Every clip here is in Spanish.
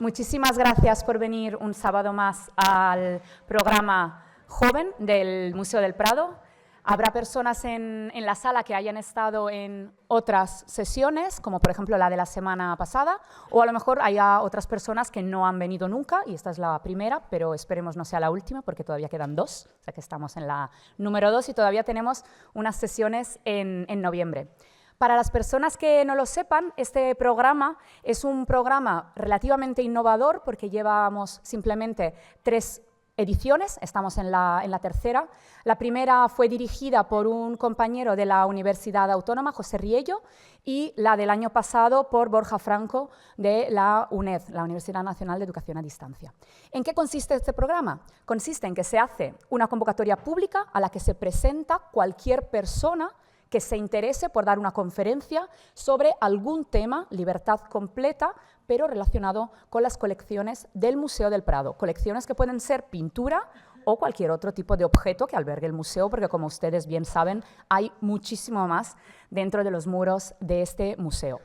Muchísimas gracias por venir un sábado más al programa Joven del Museo del Prado. Habrá personas en la sala que hayan estado en otras sesiones, como por ejemplo la de la semana pasada, o a lo mejor haya otras personas que no han venido nunca, y esta es la primera, pero esperemos no sea la última, porque todavía quedan dos, o sea que estamos en la número 2 y todavía tenemos unas sesiones en noviembre. Para las personas que no lo sepan, este programa es un programa relativamente innovador, porque llevamos simplemente 3 ediciones, estamos en la tercera. La primera fue dirigida por un compañero de la Universidad Autónoma, José Riello, y la del año pasado por Borja Franco de la UNED, la Universidad Nacional de Educación a Distancia. ¿En qué consiste este programa? Consiste en que se hace una convocatoria pública a la que se presenta cualquier persona que se interese por dar una conferencia sobre algún tema, libertad completa, pero relacionado con las colecciones del Museo del Prado. Colecciones que pueden ser pintura o cualquier otro tipo de objeto que albergue el museo, porque como ustedes bien saben, hay muchísimo más dentro de los muros de este museo.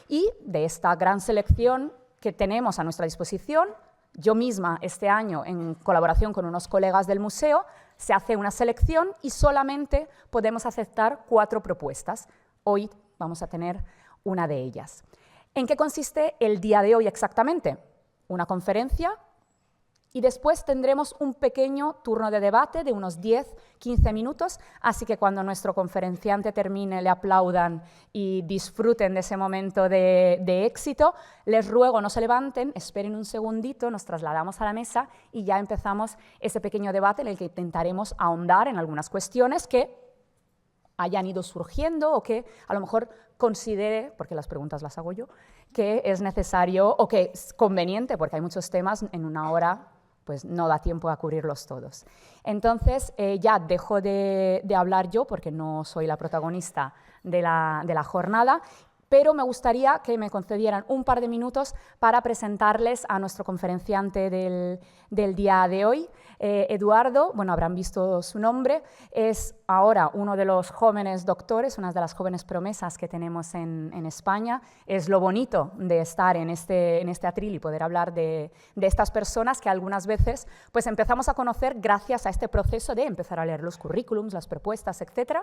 Y de esta gran selección que tenemos a nuestra disposición, yo misma este año, en colaboración con unos colegas del museo, se hace una selección y solamente podemos aceptar 4 propuestas. Hoy vamos a tener una de ellas. ¿En qué consiste el día de hoy exactamente? Una conferencia y después tendremos un pequeño turno de debate de unos 10-15 minutos, así que cuando nuestro conferenciante termine, le aplaudan y disfruten de ese momento de éxito. Les ruego no se levanten, esperen un segundito, nos trasladamos a la mesa y ya empezamos ese pequeño debate en el que intentaremos ahondar en algunas cuestiones que hayan ido surgiendo o que a lo mejor considere, porque las preguntas las hago yo, que es necesario o que es conveniente, porque hay muchos temas en una hora, pues no da tiempo a cubrirlos todos. Entonces, ya dejo de hablar yo, porque no soy la protagonista de la jornada, pero me gustaría que me concedieran un par de minutos para presentarles a nuestro conferenciante del día de hoy. Eduardo, bueno, habrán visto su nombre, es ahora uno de los jóvenes doctores, una de las jóvenes promesas que tenemos en España. Es lo bonito de estar en este atril y poder hablar de estas personas que algunas veces pues empezamos a conocer gracias a este proceso de empezar a leer los currículums, las propuestas, etc.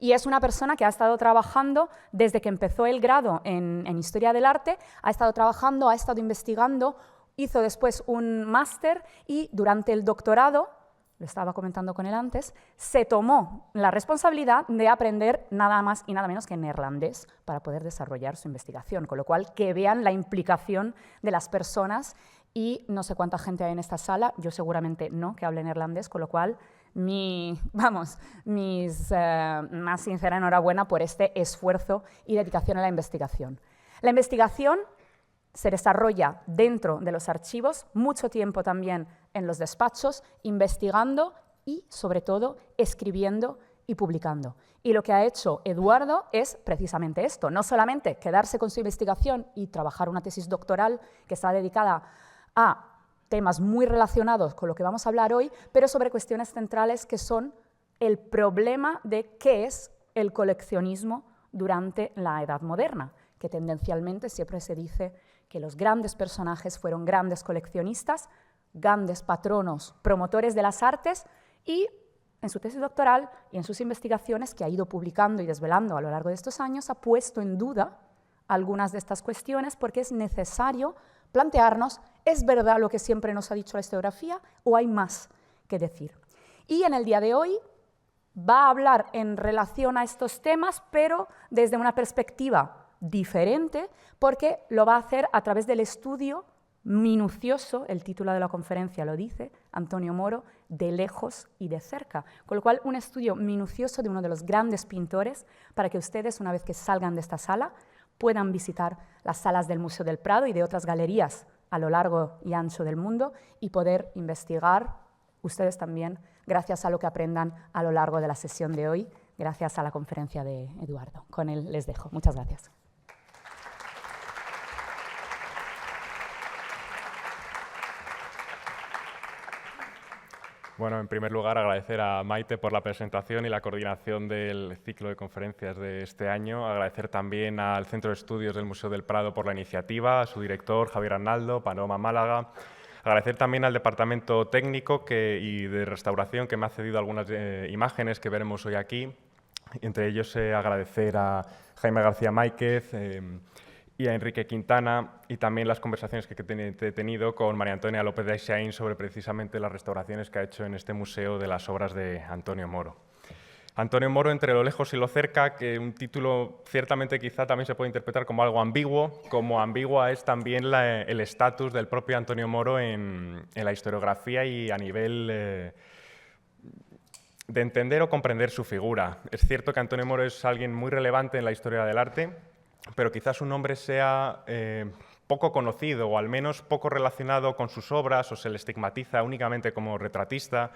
Y es una persona que ha estado trabajando desde que empezó el grado en Historia del Arte, ha estado trabajando, ha estado investigando, hizo después un máster y durante el doctorado, lo estaba comentando con él antes, se tomó la responsabilidad de aprender nada más y nada menos que neerlandés para poder desarrollar su investigación, con lo cual que vean la implicación de las personas y no sé cuánta gente hay en esta sala, yo seguramente no, que hable neerlandés, con lo cual mis más sincera enhorabuena por este esfuerzo y dedicación a la investigación. La investigación se desarrolla dentro de los archivos, mucho tiempo también en los despachos, investigando y, sobre todo, escribiendo y publicando. Y lo que ha hecho Eduardo es precisamente esto, no solamente quedarse con su investigación y trabajar una tesis doctoral que está dedicada a temas muy relacionados con lo que vamos a hablar hoy, pero sobre cuestiones centrales que son el problema de qué es el coleccionismo durante la Edad Moderna, que tendencialmente siempre se dice que los grandes personajes fueron grandes coleccionistas, grandes patronos, promotores de las artes, y en su tesis doctoral y en sus investigaciones que ha ido publicando y desvelando a lo largo de estos años, ha puesto en duda algunas de estas cuestiones porque es necesario plantearnos, ¿es verdad lo que siempre nos ha dicho la historiografía o hay más que decir? Y en el día de hoy va a hablar en relación a estos temas, pero desde una perspectiva diferente, porque lo va a hacer a través del estudio minucioso, el título de la conferencia lo dice, Antonio Moro, de lejos y de cerca. Con lo cual, un estudio minucioso de uno de los grandes pintores para que ustedes, una vez que salgan de esta sala, puedan visitar las salas del Museo del Prado y de otras galerías a lo largo y ancho del mundo y poder investigar ustedes también, gracias a lo que aprendan a lo largo de la sesión de hoy, gracias a la conferencia de Eduardo. Con él les dejo. Muchas gracias. Bueno, en primer lugar, agradecer a Maite por la presentación y la coordinación del ciclo de conferencias de este año. Agradecer también al Centro de Estudios del Museo del Prado por la iniciativa, a su director, Javier Arnaldo, Panorama Málaga. Agradecer también al Departamento Técnico y de Restauración que me ha cedido algunas imágenes que veremos hoy aquí. Entre ellos, agradecer a Jaime García Máiquez, y a Enrique Quintana, y también las conversaciones que he tenido con María Antonia López de Aixaín sobre precisamente las restauraciones que ha hecho en este museo de las obras de Antonio Moro. Antonio Moro, entre lo lejos y lo cerca, que un título ciertamente quizá también se puede interpretar como algo ambiguo, como ambigua es también el estatus del propio Antonio Moro en la historiografía y a nivel de entender o comprender su figura. Es cierto que Antonio Moro es alguien muy relevante en la historia del arte, pero quizás su nombre sea poco conocido o al menos poco relacionado con sus obras o se le estigmatiza únicamente como retratista.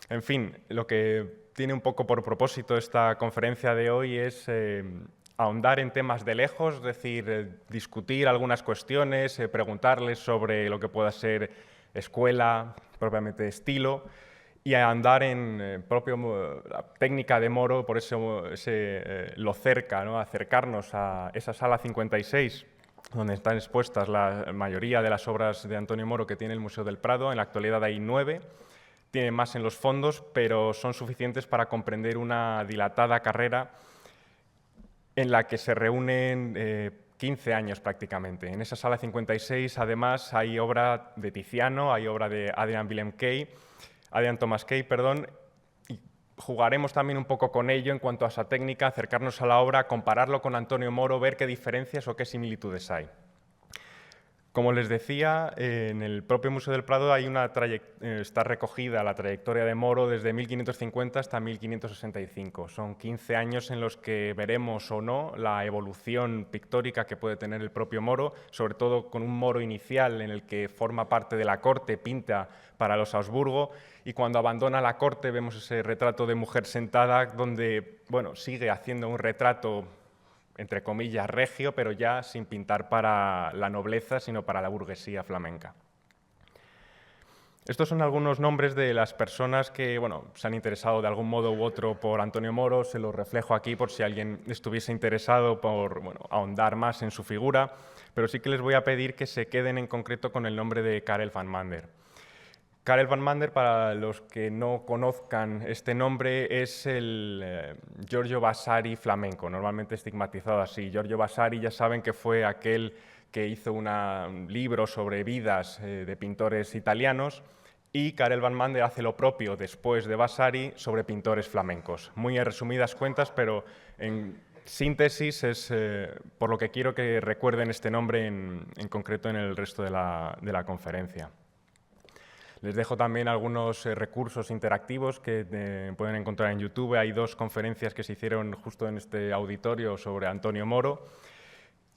En fin, lo que tiene un poco por propósito esta conferencia de hoy es ahondar en temas de lejos, es decir, discutir algunas cuestiones, preguntarles sobre lo que pueda ser escuela, propiamente estilo, y a andar en la técnica de Moro, por eso lo cerca, ¿no? Acercarnos a esa sala 56, donde están expuestas la mayoría de las obras de Antonio Moro que tiene el Museo del Prado. En la actualidad hay 9, tiene más en los fondos, pero son suficientes para comprender una dilatada carrera en la que se reúnen 15 años prácticamente. En esa sala 56, además, hay obra de Tiziano, hay obra de Adrian Thomas Kay, y jugaremos también un poco con ello en cuanto a esa técnica, acercarnos a la obra, compararlo con Antonio Moro, ver qué diferencias o qué similitudes hay. Como les decía, en el propio Museo del Prado está recogida la trayectoria de Moro desde 1550 hasta 1565. Son 15 años en los que veremos o no la evolución pictórica que puede tener el propio Moro, sobre todo con un Moro inicial en el que forma parte de la corte, pinta para los Habsburgo, y cuando abandona la corte vemos ese retrato de mujer sentada donde sigue haciendo un retrato entre comillas, regio, pero ya sin pintar para la nobleza, sino para la burguesía flamenca. Estos son algunos nombres de las personas que se han interesado de algún modo u otro por Antonio Moro. Se los reflejo aquí por si alguien estuviese interesado por ahondar más en su figura, pero sí que les voy a pedir que se queden en concreto con el nombre de Karel van Mander. Karel van Mander, para los que no conozcan este nombre, es el Giorgio Vasari flamenco, normalmente estigmatizado así. Giorgio Vasari ya saben que fue aquel que hizo un libro sobre vidas de pintores italianos, y Karel van Mander hace lo propio después de Vasari sobre pintores flamencos. Muy en resumidas cuentas, pero en síntesis es por lo que quiero que recuerden este nombre en concreto en el resto de la conferencia. Les dejo también algunos recursos interactivos que pueden encontrar en YouTube. Hay 2 conferencias que se hicieron justo en este auditorio sobre Antonio Moro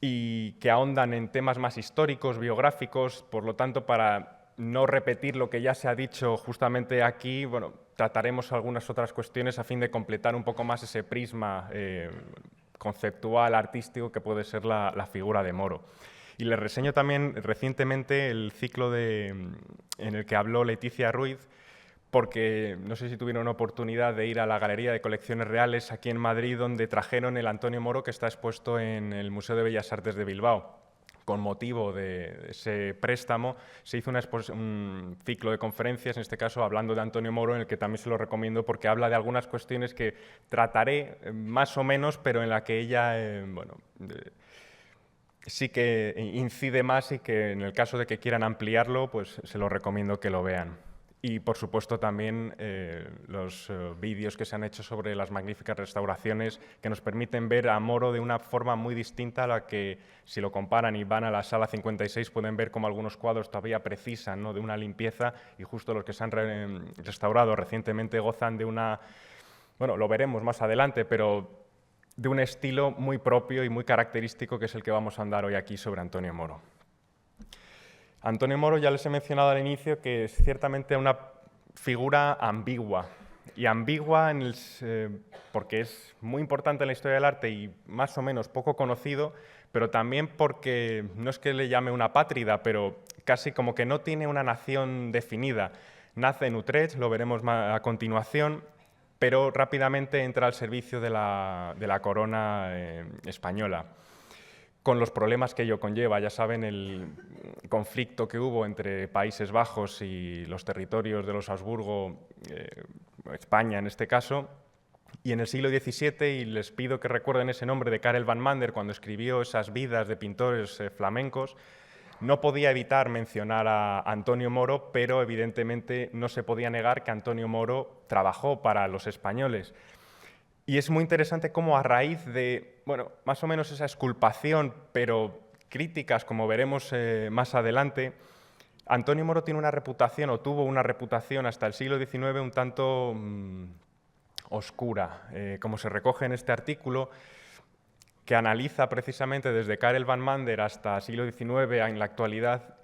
y que ahondan en temas más históricos, biográficos. Por lo tanto, para no repetir lo que ya se ha dicho justamente aquí, trataremos algunas otras cuestiones a fin de completar un poco más ese prisma conceptual, artístico que puede ser la figura de Moro. Y les reseño también recientemente el ciclo en el que habló Leticia Ruiz, porque no sé si tuvieron oportunidad de ir a la Galería de Colecciones Reales aquí en Madrid, donde trajeron el Antonio Moro que está expuesto en el Museo de Bellas Artes de Bilbao. Con motivo de ese préstamo se hizo un ciclo de conferencias, en este caso hablando de Antonio Moro, en el que también se lo recomiendo porque habla de algunas cuestiones que trataré más o menos, pero en la que ella sí que incide más, y que en el caso de que quieran ampliarlo, pues se lo recomiendo que lo vean. Y por supuesto también los vídeos que se han hecho sobre las magníficas restauraciones que nos permiten ver a Moro de una forma muy distinta a la que, si lo comparan y van a la sala 56, pueden ver cómo algunos cuadros todavía precisan, ¿no?, de una limpieza, y justo los que se han restaurado recientemente gozan de una, lo veremos más adelante, pero de un estilo muy propio y muy característico, que es el que vamos a andar hoy aquí sobre Antonio Moro. Antonio Moro, ya les he mencionado al inicio que es ciertamente una figura ambigua, y ambigua porque es muy importante en la historia del arte y más o menos poco conocido, pero también porque no es que le llame una pátrida, pero casi como que no tiene una nación definida. Nace en Utrecht, lo veremos a continuación, pero rápidamente entra al servicio de la corona española, con los problemas que ello conlleva. Ya saben, el conflicto que hubo entre Países Bajos y los territorios de los Habsburgo, España en este caso, y en el siglo XVII, y les pido que recuerden ese nombre de Karel van Mander cuando escribió esas vidas de pintores flamencos, no podía evitar mencionar a Antonio Moro, pero evidentemente no se podía negar que Antonio Moro trabajó para los españoles. Y es muy interesante cómo a raíz de, bueno, más o menos esa exculpación, pero críticas, como veremos más adelante, Antonio Moro tiene una reputación, o tuvo una reputación hasta el siglo XIX un tanto oscura, como se recoge en este artículo, que analiza precisamente desde Karel van Mander hasta el siglo XIX en la actualidad,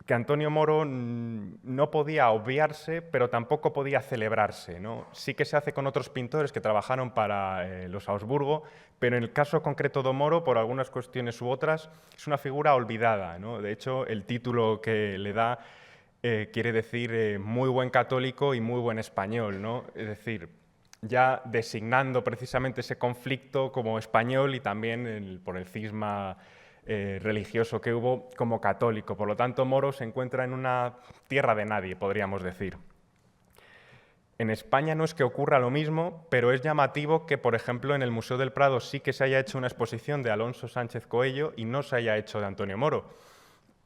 que Antonio Moro no podía obviarse, pero tampoco podía celebrarse, ¿no? Sí que se hace con otros pintores que trabajaron para los Habsburgo, pero en el caso concreto de Moro, por algunas cuestiones u otras, es una figura olvidada, ¿no? De hecho, el título que le da quiere decir muy buen católico y muy buen español, ¿no? Es decir, ya designando precisamente ese conflicto como español y también por el cisma religioso que hubo como católico. Por lo tanto, Moro se encuentra en una tierra de nadie, podríamos decir. En España no es que ocurra lo mismo, pero es llamativo que, por ejemplo, en el Museo del Prado sí que se haya hecho una exposición de Alonso Sánchez Coello y no se haya hecho de Antonio Moro.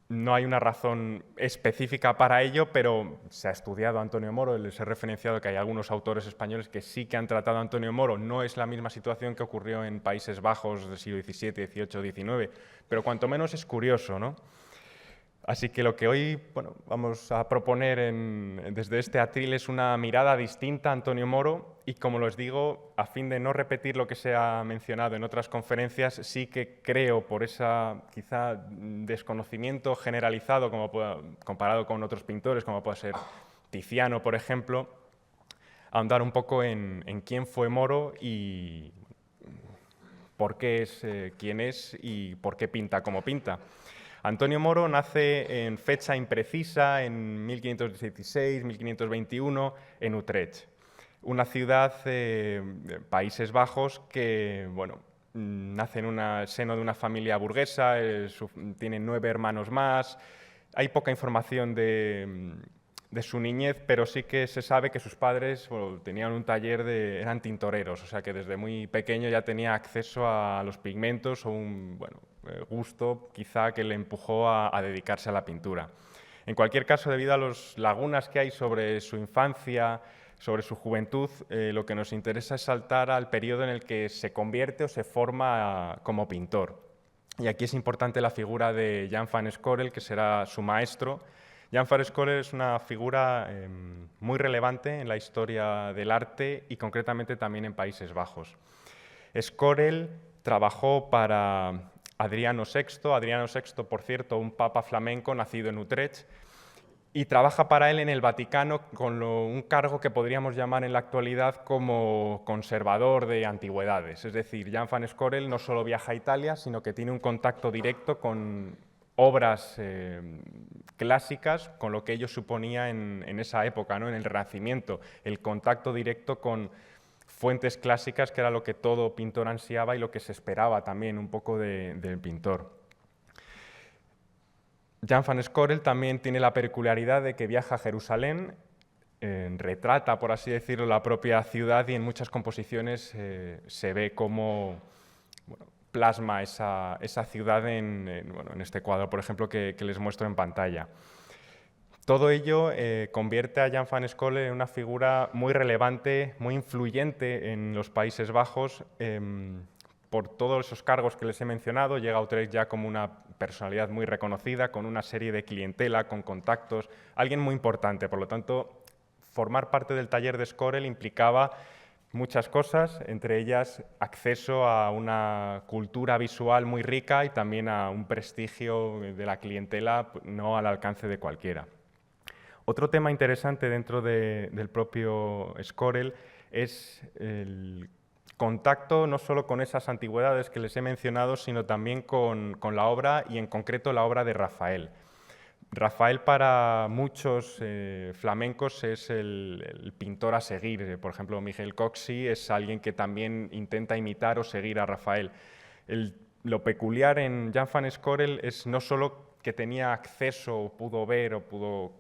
No hay una razón específica para ello, pero se ha estudiado a Antonio Moro, les he referenciado que hay algunos autores españoles que sí que han tratado a Antonio Moro. No es la misma situación que ocurrió en Países Bajos del siglo XVII, XVIII, XIX, pero cuanto menos es curioso, ¿no? Así que lo que hoy vamos a proponer desde este atril es una mirada distinta a Antonio Moro y, como les digo, a fin de no repetir lo que se ha mencionado en otras conferencias, sí que creo, por ese quizá desconocimiento generalizado comparado con otros pintores, como puede ser Tiziano, por ejemplo, ahondar un poco en quién fue Moro y por qué es quien es y por qué pinta como pinta. Antonio Moro nace en fecha imprecisa, en 1516, 1521, en Utrecht, una ciudad de Países Bajos que, nace en el seno de una familia burguesa, tiene 9 hermanos más. Hay poca información de su niñez, pero sí que se sabe que sus padres tenían un taller eran tintoreros, o sea que desde muy pequeño ya tenía acceso a los pigmentos o un gusto quizá que le empujó a dedicarse a la pintura. En cualquier caso, debido a las lagunas que hay sobre su infancia, sobre su juventud, lo que nos interesa es saltar al periodo en el que se convierte o se forma como pintor. Y aquí es importante la figura de Jan van Scorel, que será su maestro. Jan van Scorel es una figura muy relevante en la historia del arte y concretamente también en Países Bajos. Scorel trabajó para Adriano VI, por cierto, un papa flamenco nacido en Utrecht, y trabaja para él en el Vaticano con un cargo que podríamos llamar en la actualidad como conservador de antigüedades. Es decir, Jan van Scorel no solo viaja a Italia, sino que tiene un contacto directo con obras clásicas, con lo que ello suponía en esa época, ¿no? En el Renacimiento, el contacto directo con fuentes clásicas, que era lo que todo pintor ansiaba y lo que se esperaba también un poco del pintor. Jan van Scorel también tiene la peculiaridad de que viaja a Jerusalén, retrata, por así decirlo, la propia ciudad y en muchas composiciones se ve cómo plasma esa ciudad en este cuadro, por ejemplo, que les muestro en pantalla. Todo ello convierte a Jan van Scorel en una figura muy relevante, muy influyente en los Países Bajos, por todos esos cargos que les he mencionado. Llega a Utrecht ya como una personalidad muy reconocida, con una serie de clientela, con contactos, alguien muy importante. Por lo tanto, formar parte del taller de Scorel implicaba muchas cosas, entre ellas acceso a una cultura visual muy rica y también a un prestigio de la clientela no al alcance de cualquiera. Otro tema interesante dentro del propio Scorel es el contacto no solo con esas antigüedades que les he mencionado, sino también con la obra y en concreto la obra de Rafael. Rafael para muchos flamencos es el pintor a seguir. Por ejemplo, Miguel Coxi es alguien que también intenta imitar o seguir a Rafael. Lo peculiar en Jan van Scorel es no solo que tenía acceso, o pudo ver o pudo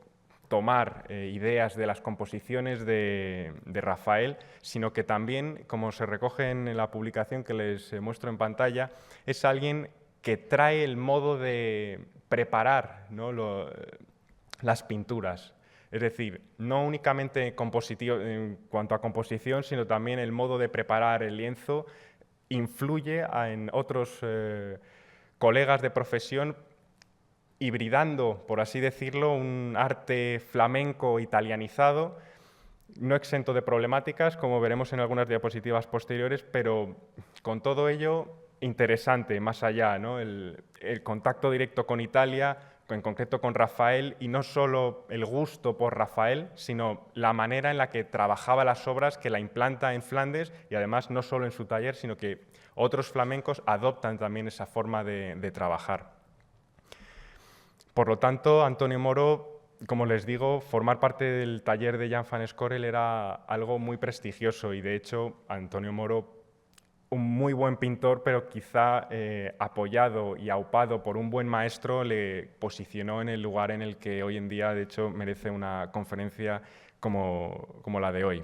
tomar ideas de las composiciones de Rafael, sino que también, como se recoge en la publicación que les muestro en pantalla, es alguien que trae el modo de preparar, ¿no?, las pinturas. Es decir, no únicamente en cuanto a composición, sino también el modo de preparar el lienzo influye en otros colegas de profesión, hibridando, por así decirlo, un arte flamenco italianizado, no exento de problemáticas, como veremos en algunas diapositivas posteriores, pero con todo ello interesante, más allá, ¿no? El contacto directo con Italia, en concreto con Rafael, y no solo el gusto por Rafael, sino la manera en la que trabajaba las obras, que la implanta en Flandes, y además no solo en su taller, sino que otros flamencos adoptan también esa forma de trabajar. Por lo tanto, Antonio Moro, como les digo, formar parte del taller de Jan van Scorel era algo muy prestigioso, y de hecho Antonio Moro, un muy buen pintor, pero quizá apoyado y aupado por un buen maestro, le posicionó en el lugar en el que hoy en día, de hecho, merece una conferencia como la de hoy.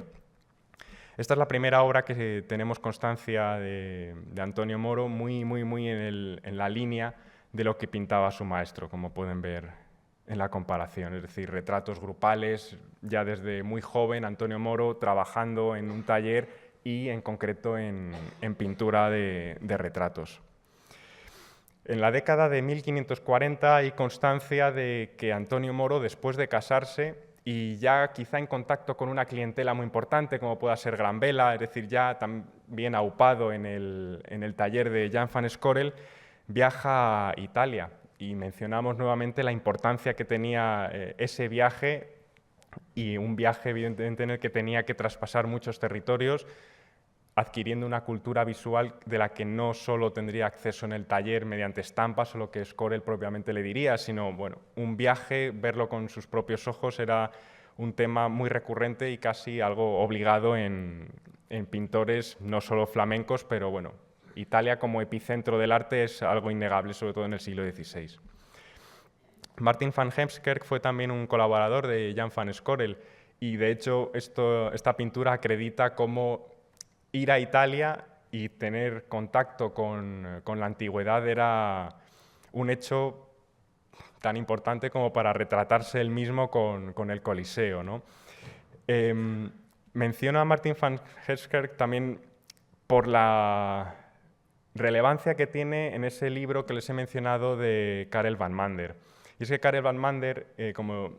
Esta es la primera obra que tenemos constancia de Antonio Moro, muy en la línea de lo que pintaba su maestro, como pueden ver en la comparación. Es decir, retratos grupales, ya desde muy joven, Antonio Moro trabajando en un taller y en concreto en pintura de retratos. En la década de 1540 hay constancia de que Antonio Moro, después de casarse y ya quizá en contacto con una clientela muy importante, como pueda ser Gran Vela, es decir, ya también aupado en el taller de Jan van Scorel, viaja a Italia, y mencionamos nuevamente la importancia que tenía ese viaje, y un viaje evidentemente en el que tenía que traspasar muchos territorios, adquiriendo una cultura visual de la que no solo tendría acceso en el taller mediante estampas o lo que Scorel propiamente le diría, sino, bueno, un viaje, verlo con sus propios ojos, era un tema muy recurrente y casi algo obligado en pintores no solo flamencos, pero bueno, Italia como epicentro del arte es algo innegable, sobre todo en el siglo XVI. Martin van Heemskerk fue también un colaborador de Jan van Scorel, y de hecho esta pintura acredita cómo ir a Italia y tener contacto con la antigüedad era un hecho tan importante como para retratarse él mismo con el Coliseo, ¿no? Menciono a Martin van Heemskerk también por la relevancia que tiene en ese libro que les he mencionado de Karel van Mander. Y es que Karel van Mander, como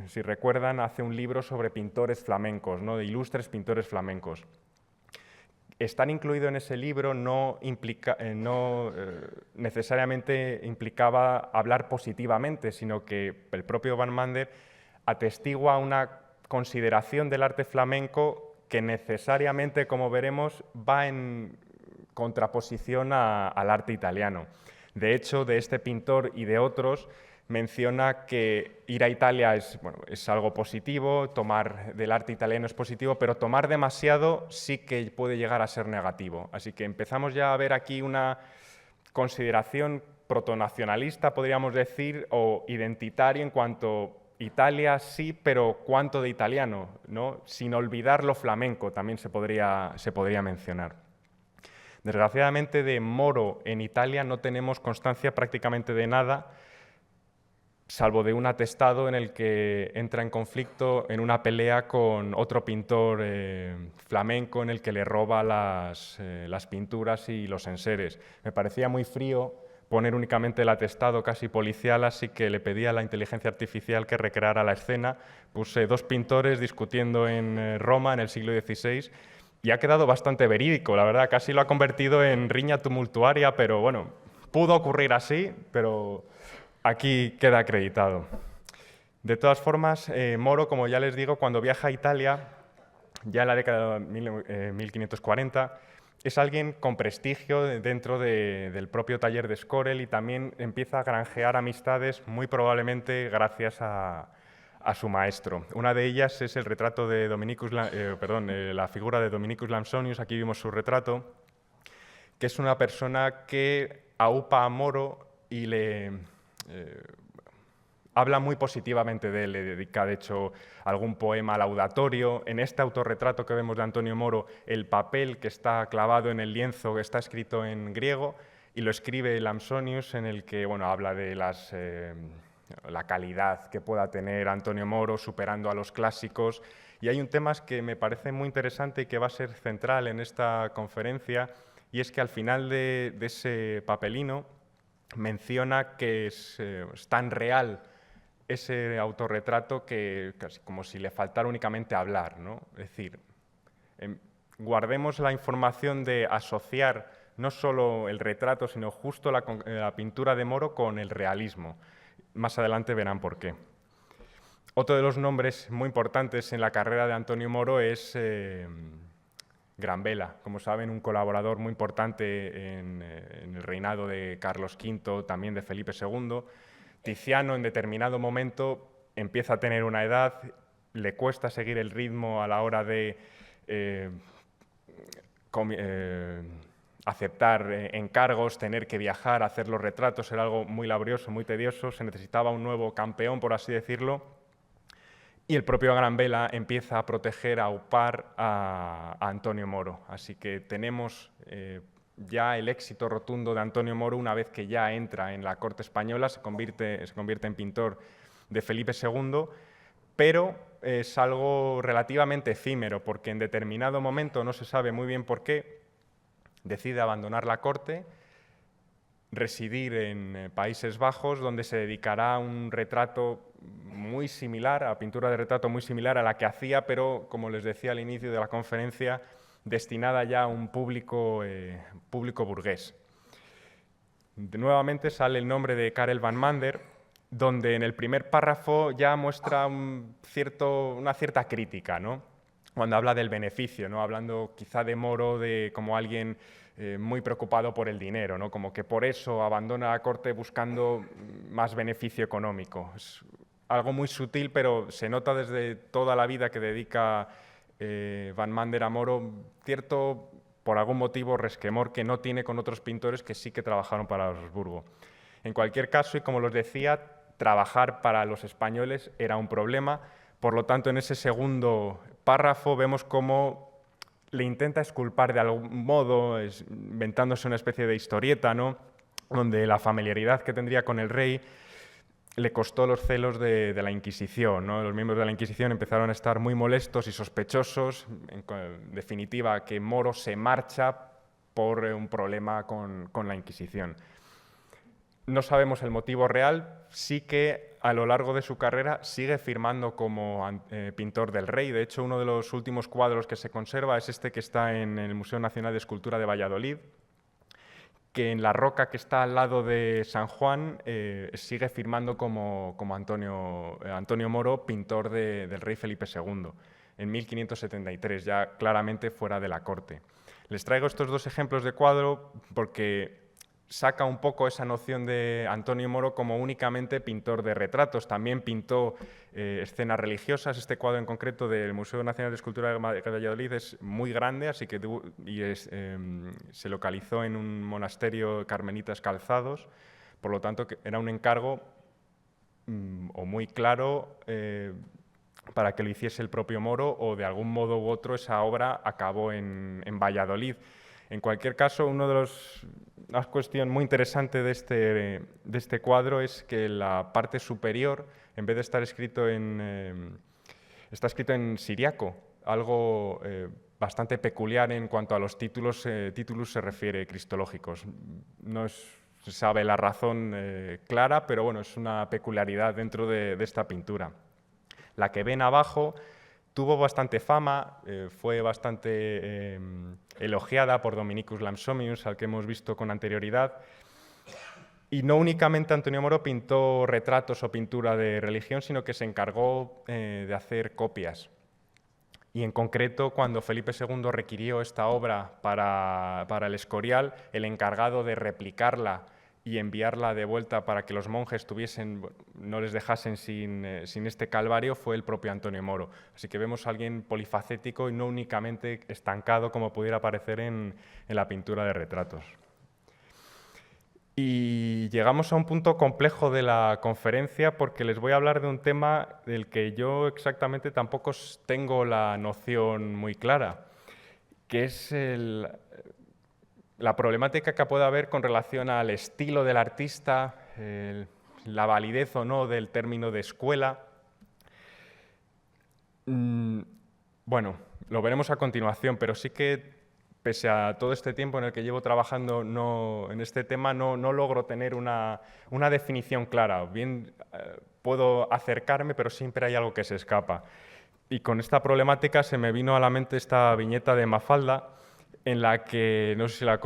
si recuerdan, hace un libro sobre pintores flamencos, ¿no?, de ilustres pintores flamencos. Estar incluido en ese libro no necesariamente implicaba hablar positivamente, sino que el propio van Mander atestigua una consideración del arte flamenco que necesariamente, como veremos, va en contraposición al arte italiano. De hecho, de este pintor y de otros, menciona que ir a Italia es algo positivo, tomar del arte italiano es positivo, pero tomar demasiado sí que puede llegar a ser negativo. Así que empezamos ya a ver aquí una consideración protonacionalista, podríamos decir, o identitaria en cuanto Italia sí, pero cuánto de italiano, ¿no?, sin olvidar lo flamenco, también se podría mencionar. Desgraciadamente, de Moro en Italia no tenemos constancia prácticamente de nada, salvo de un atestado en el que entra en conflicto en una pelea con otro pintor flamenco en el que le roba las pinturas y los enseres. Me parecía muy frío poner únicamente el atestado casi policial, así que le pedí a la inteligencia artificial que recreara la escena. Puse dos pintores discutiendo en Roma en el siglo XVI y ha quedado bastante verídico, la verdad, casi lo ha convertido en riña tumultuaria, pero bueno, pudo ocurrir así, pero aquí queda acreditado. De todas formas, Moro, como ya les digo, cuando viaja a Italia, ya en la década de 1540, es alguien con prestigio dentro del propio taller de Escorel y también empieza a granjear amistades muy probablemente gracias a su maestro. Una de ellas es el retrato de la figura de Dominicus Lampsonius. Aquí vimos su retrato, que es una persona que aupa a Moro y le habla muy positivamente de él, le dedica de hecho algún poema laudatorio. En este autorretrato que vemos de Antonio Moro, el papel que está clavado en el lienzo está escrito en griego y lo escribe Lampsonius, en el que habla de la calidad que pueda tener Antonio Moro superando a los clásicos. Y hay un tema que me parece muy interesante y que va a ser central en esta conferencia, y es que al final de ese papelino menciona que es tan real ese autorretrato que casi como si le faltara únicamente hablar, ¿no? Es decir, guardemos la información de asociar no solo el retrato, sino justo la pintura de Moro con el realismo. Más adelante verán por qué. Otro de los nombres muy importantes en la carrera de Antonio Moro es Granvela, como saben, un colaborador muy importante en el reinado de Carlos V, también de Felipe II. Tiziano en determinado momento empieza a tener una edad, le cuesta seguir el ritmo a la hora de aceptar encargos, tener que viajar, hacer los retratos, era algo muy laborioso, muy tedioso, se necesitaba un nuevo campeón, por así decirlo, y el propio Granvela empieza a proteger, a aupar a Antonio Moro. Así que tenemos ya el éxito rotundo de Antonio Moro una vez que ya entra en la corte española, se convierte en pintor de Felipe II, pero es algo relativamente efímero, porque en determinado momento, no se sabe muy bien por qué, decide abandonar la corte, residir en Países Bajos, donde se dedicará a un retrato muy similar, a pintura de retrato muy similar a la que hacía, pero, como les decía al inicio de la conferencia, destinada ya a un público burgués. Nuevamente sale el nombre de Karel van Mander, donde en el primer párrafo ya muestra una cierta crítica, ¿no? Cuando habla del beneficio, ¿no? Hablando quizá de Moro como alguien muy preocupado por el dinero, ¿no? Como que por eso abandona la corte buscando más beneficio económico. Es algo muy sutil, pero se nota desde toda la vida que dedica Van Mander a Moro cierto, por algún motivo, resquemor que no tiene con otros pintores que sí que trabajaron para Habsburgo. En cualquier caso, y como les decía, trabajar para los españoles era un problema. Por lo tanto, en ese segundo párrafo vemos cómo le intenta exculpar de algún modo, inventándose una especie de historieta, ¿no? Donde la familiaridad que tendría con el rey le costó los celos de la Inquisición, ¿no? Los miembros de la Inquisición empezaron a estar muy molestos y sospechosos, en definitiva, que Moro se marcha por un problema con la Inquisición. No sabemos el motivo real, sí que a lo largo de su carrera sigue firmando como pintor del rey. De hecho, uno de los últimos cuadros que se conserva es este que está en el Museo Nacional de Escultura de Valladolid, que en la roca que está al lado de San Juan sigue firmando como Antonio Moro, pintor del rey Felipe II, en 1573, ya claramente fuera de la corte. Les traigo estos dos ejemplos de cuadro porque saca un poco esa noción de Antonio Moro como únicamente pintor de retratos. También pintó escenas religiosas. Este cuadro en concreto del Museo Nacional de Escultura de Valladolid es muy grande, así que se localizó en un monasterio carmelitas calzados. Por lo tanto, era un encargo o muy claro para que lo hiciese el propio Moro, o de algún modo u otro esa obra acabó en Valladolid. En cualquier caso, una cuestión muy interesante de este cuadro es que la parte superior, en vez de estar está escrito en siriaco, algo bastante peculiar en cuanto a los títulos se refiere, cristológicos. No se sabe la razón clara, pero bueno, es una peculiaridad dentro de esta pintura. La que ven abajo tuvo bastante fama, fue bastante elogiada por Dominicus Lampsonius, al que hemos visto con anterioridad. Y no únicamente Antonio Moro pintó retratos o pintura de religión, sino que se encargó de hacer copias. Y en concreto, cuando Felipe II requirió esta obra para el Escorial, el encargado de replicarla y enviarla de vuelta para que los monjes no les dejasen sin este calvario fue el propio Antonio Moro. Así que vemos a alguien polifacético y no únicamente estancado como pudiera parecer en la pintura de retratos. Y llegamos a un punto complejo de la conferencia porque les voy a hablar de un tema del que yo exactamente tampoco tengo la noción muy clara, que es la problemática que puede haber con relación al estilo del artista, la validez o no del término de escuela. Bueno, lo veremos a continuación, pero sí que pese a todo este tiempo en el que llevo trabajando en este tema, no logro tener una definición clara. Bien, puedo acercarme, pero siempre hay algo que se escapa. Y con esta problemática se me vino a la mente esta viñeta de Mafalda, en la que, no sé si la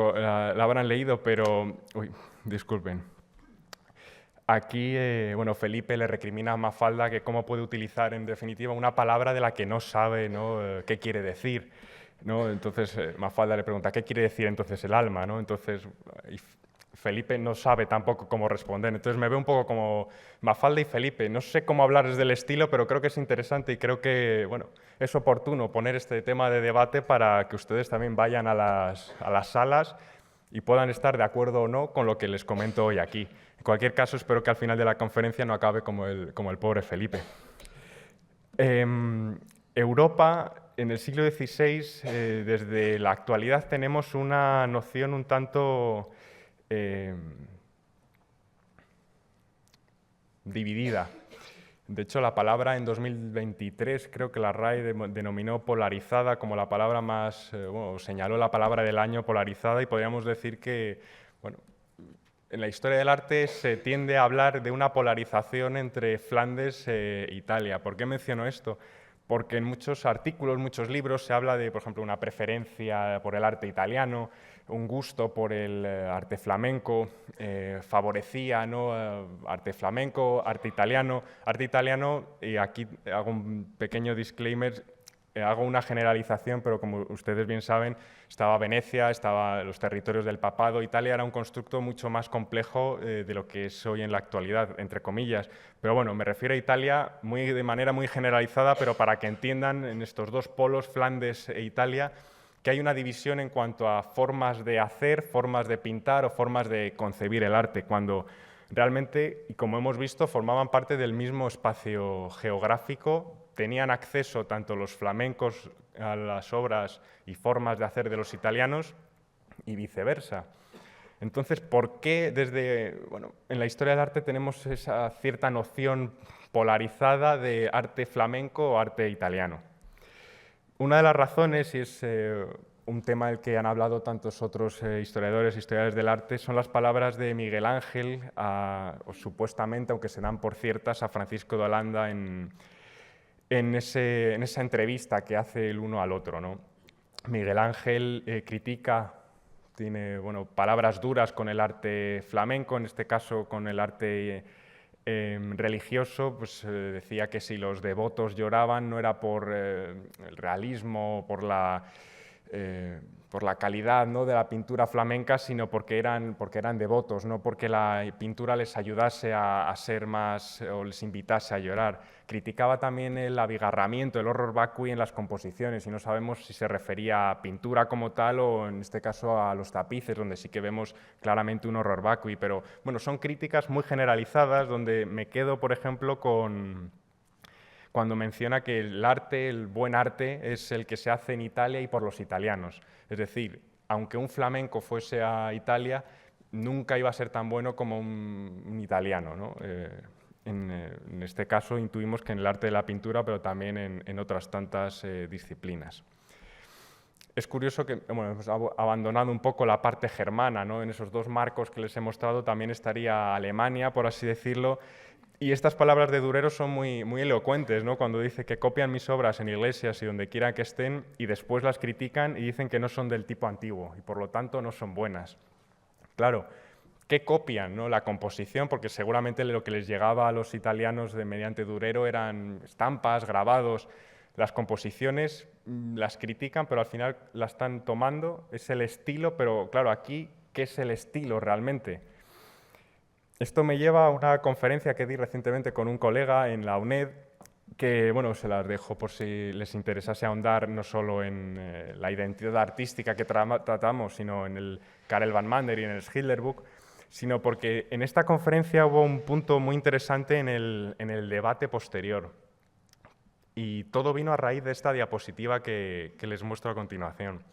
habrán leído, pero... Uy, disculpen. Aquí, bueno, Felipe le recrimina a Mafalda que cómo puede utilizar, en definitiva, una palabra de la que no sabe, ¿no? Qué quiere decir, ¿no? Entonces, Mafalda le pregunta, ¿qué quiere decir entonces el alma, ¿no? Entonces, Felipe no sabe tampoco cómo responder. Entonces, me veo un poco como Mafalda y Felipe. No sé cómo hablarles del estilo, pero creo que es interesante y creo que, bueno, es oportuno poner este tema de debate para que ustedes también vayan a las salas y puedan estar de acuerdo o no con lo que les comento hoy aquí. En cualquier caso, espero que al final de la conferencia no acabe como el pobre Felipe. Europa, en el siglo XVI, desde la actualidad, tenemos una noción un tanto dividida. De hecho, la palabra en 2023, creo que la RAE denominó polarizada como la palabra más, bueno, señaló la palabra del año polarizada, y podríamos decir que, bueno, en la historia del arte se tiende a hablar de una polarización entre Flandes e Italia. ¿Por qué menciono esto? Porque en muchos artículos, muchos libros, se habla de, por ejemplo, una preferencia por el arte italiano, un gusto por el arte flamenco, favorecía, ¿no? Arte flamenco, arte italiano, y aquí hago un pequeño disclaimer, hago una generalización, pero como ustedes bien saben, estaba Venecia, estaban los territorios del papado. Italia era un constructo mucho más complejo de lo que es hoy en la actualidad, entre comillas. Pero bueno, me refiero a Italia de manera muy generalizada, pero para que entiendan en estos dos polos, Flandes e Italia, que hay una división en cuanto a formas de hacer, formas de pintar o formas de concebir el arte, cuando realmente, y como hemos visto, formaban parte del mismo espacio geográfico. Tenían acceso tanto los flamencos a las obras y formas de hacer de los italianos y viceversa. Entonces, ¿por qué en la historia del arte tenemos esa cierta noción polarizada de arte flamenco o arte italiano? Una de las razones, y es un tema del que han hablado tantos otros historiadores e historiadores del arte, son las palabras de Miguel Ángel, o supuestamente, aunque se dan por ciertas, a Francisco de Holanda en esa entrevista que hace el uno al otro, ¿no? Miguel Ángel critica, tiene palabras duras con el arte flamenco, en este caso con el arte religioso, pues decía que si los devotos lloraban no era por el realismo, por la calidad, ¿no?, de la pintura flamenca, sino porque eran devotos, no porque la pintura les ayudase a ser más o les invitase a llorar. Criticaba también el abigarramiento, el horror vacui en las composiciones, y no sabemos si se refería a pintura como tal o en este caso a los tapices, donde sí que vemos claramente un horror vacui. Pero bueno, son críticas muy generalizadas, donde me quedo, por ejemplo, cuando menciona que el buen arte es el que se hace en Italia y por los italianos. Es decir, aunque un flamenco fuese a Italia, nunca iba a ser tan bueno como un italiano, ¿no? En este caso intuimos que en el arte de la pintura, pero también en otras tantas disciplinas. Es curioso que hemos abandonado un poco la parte germana, ¿no? En esos dos marcos que les he mostrado también estaría Alemania, por así decirlo. Y estas palabras de Durero son muy, muy elocuentes, ¿no? Cuando dice que copian mis obras en iglesias y donde quiera que estén y después las critican y dicen que no son del tipo antiguo y por lo tanto no son buenas. Claro, ¿qué copian, no? La composición, porque seguramente lo que les llegaba a los italianos mediante Durero eran estampas, grabados. Las composiciones las critican, pero al final las están tomando, es el estilo, pero claro, aquí, ¿qué es el estilo realmente? Esto me lleva a una conferencia que di recientemente con un colega en la UNED, que bueno, se las dejo por si les interesase ahondar no solo en la identidad artística que tratamos, sino en el Karel van Mander y en el Schilderboek, sino porque en esta conferencia hubo un punto muy interesante en el debate posterior. Y todo vino a raíz de esta diapositiva que les muestro a continuación.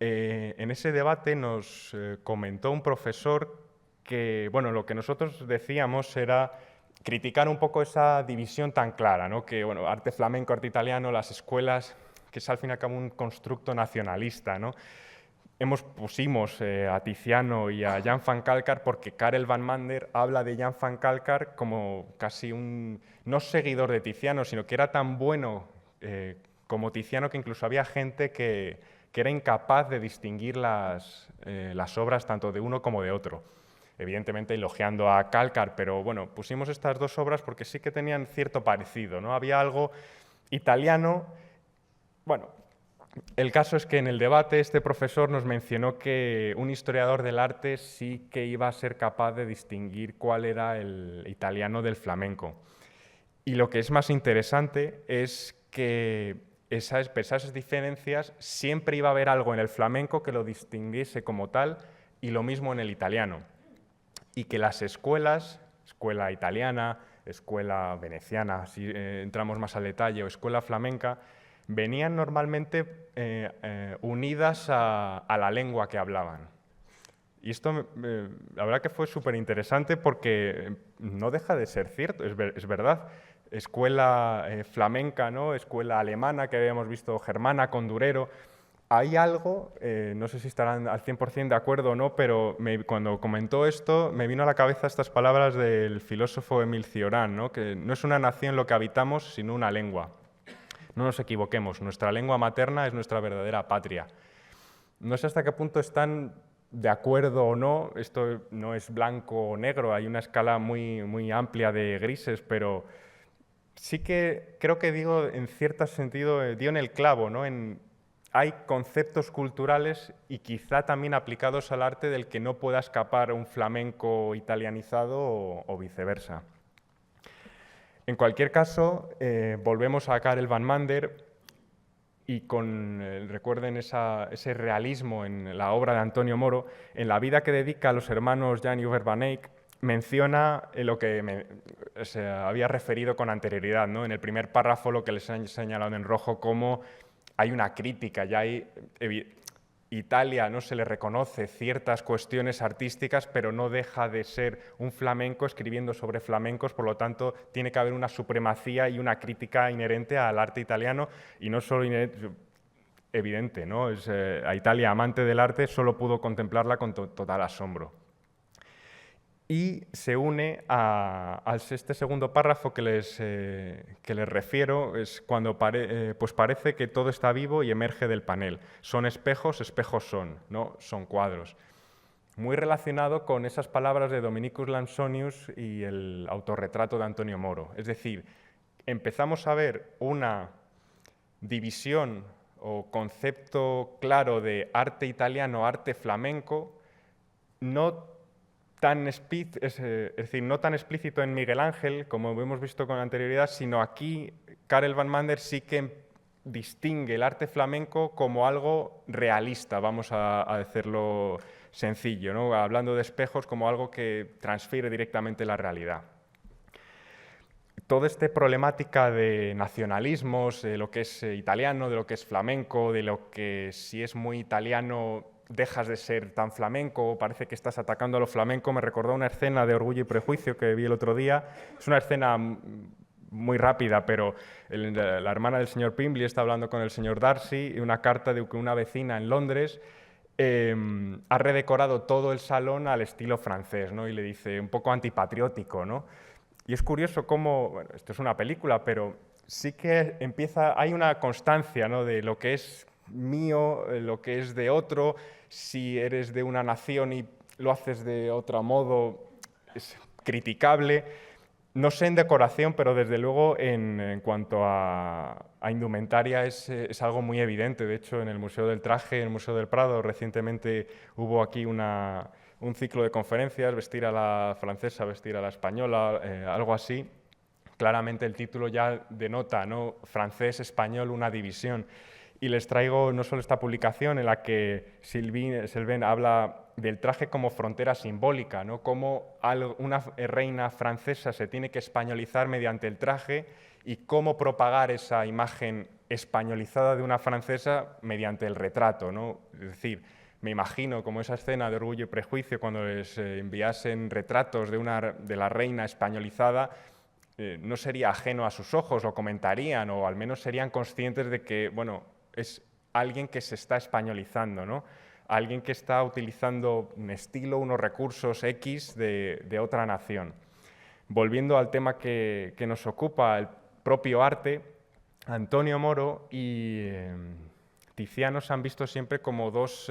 En ese debate nos comentó un profesor que, bueno, lo que nosotros decíamos era criticar un poco esa división tan clara, ¿no? Que, bueno, arte flamenco, arte italiano, las escuelas, que es al fin y al cabo un constructo nacionalista, ¿no? Pusimos a Tiziano y a Jan van Calcar porque Karel van Mander habla de Jan van Calcar como casi un, no seguidor de Tiziano, sino que era tan bueno como Tiziano que incluso había gente que era incapaz de distinguir las obras tanto de uno como de otro. Evidentemente elogiando a Calcar, pero bueno, pusimos estas dos obras porque sí que tenían cierto parecido, ¿no? Había algo italiano, bueno. El caso es que en el debate este profesor nos mencionó que un historiador del arte sí que iba a ser capaz de distinguir cuál era el italiano del flamenco. Y lo que es más interesante es que pese a esas diferencias siempre iba a haber algo en el flamenco que lo distinguiese como tal y lo mismo en el italiano. Y que las escuelas, escuela italiana, escuela veneciana, si entramos más al detalle, o escuela flamenca, venían normalmente unidas a la lengua que hablaban. Y esto, la verdad que fue súper interesante porque no deja de ser cierto, es verdad. Escuela flamenca, ¿no? Escuela alemana, que habíamos visto germana, con Durero. Hay algo, no sé si estarán al 100% de acuerdo o no, pero cuando comentó esto me vino a la cabeza estas palabras del filósofo Émile Cioran, ¿no? Que no es una nación lo que habitamos, sino una lengua. No nos equivoquemos, nuestra lengua materna es nuestra verdadera patria. No sé hasta qué punto están de acuerdo o no, esto no es blanco o negro, hay una escala muy amplia de grises, pero sí que creo que digo, en cierto sentido, dio en el clavo, ¿no? Hay conceptos culturales y quizá también aplicados al arte del que no pueda escapar un flamenco italianizado o viceversa. En cualquier caso, volvemos a Karel van Mander y recuerden ese realismo en la obra de Antonio Moro, en la vida que dedica a los hermanos Jan y Hubert van Eyck, menciona lo que se había referido con anterioridad, ¿no? En el primer párrafo lo que les he señalado en rojo, como hay una crítica, ya hay Italia no se le reconoce ciertas cuestiones artísticas, pero no deja de ser un flamenco escribiendo sobre flamencos, por lo tanto tiene que haber una supremacía y una crítica inherente al arte italiano, y no solo evidente, ¿no? A Italia, amante del arte, solo pudo contemplarla con total asombro. Y se une a este segundo párrafo que les refiero, es cuando pues parece que todo está vivo y emerge del panel. Son espejos, espejos son, ¿no? Son cuadros. Muy relacionado con esas palabras de Dominicus Lansonius y el autorretrato de Antonio Moro. Es decir, empezamos a ver una división o concepto claro de arte italiano, arte flamenco, no tan no tan explícito en Miguel Ángel, como hemos visto con anterioridad, sino aquí Karel van Mander sí que distingue el arte flamenco como algo realista, vamos a decirlo sencillo, ¿no? Hablando de espejos como algo que transfiere directamente la realidad. Toda esta problemática de nacionalismos, de lo que es italiano, de lo que es flamenco, de lo que si es muy italiano dejas de ser tan flamenco, parece que estás atacando a lo flamenco. Me recordó una escena de Orgullo y Prejuicio que vi el otro día. Es una escena muy rápida, pero la hermana del señor Pimbley está hablando con el señor Darcy y una carta de que una vecina en Londres ha redecorado todo el salón al estilo francés, ¿no? Y le dice, un poco antipatriótico, ¿no? Y es curioso cómo, bueno, esto es una película, pero sí que hay una constancia, ¿no? De lo que es mío, lo que es de otro. Si eres de una nación y lo haces de otro modo, es criticable. No sé en decoración, pero desde luego en cuanto a indumentaria es algo muy evidente. De hecho, en el Museo del Traje, en el Museo del Prado, recientemente hubo aquí un ciclo de conferencias, vestir a la francesa, vestir a la española, algo así. Claramente el título ya denota, ¿no? Francés, español, una división. Y les traigo no solo esta publicación en la que Sylvain habla del traje como frontera simbólica, ¿no? Cómo una reina francesa se tiene que españolizar mediante el traje y cómo propagar esa imagen españolizada de una francesa mediante el retrato, ¿no? Es decir, me imagino como esa escena de Orgullo y Prejuicio cuando les enviasen retratos de la reina españolizada, no sería ajeno a sus ojos, lo comentarían o al menos serían conscientes de que, bueno, es alguien que se está españolizando, ¿no? Alguien que está utilizando un estilo, unos recursos X de otra nación. Volviendo al tema que nos ocupa, el propio arte, Antonio Moro y Tiziano se han visto siempre como dos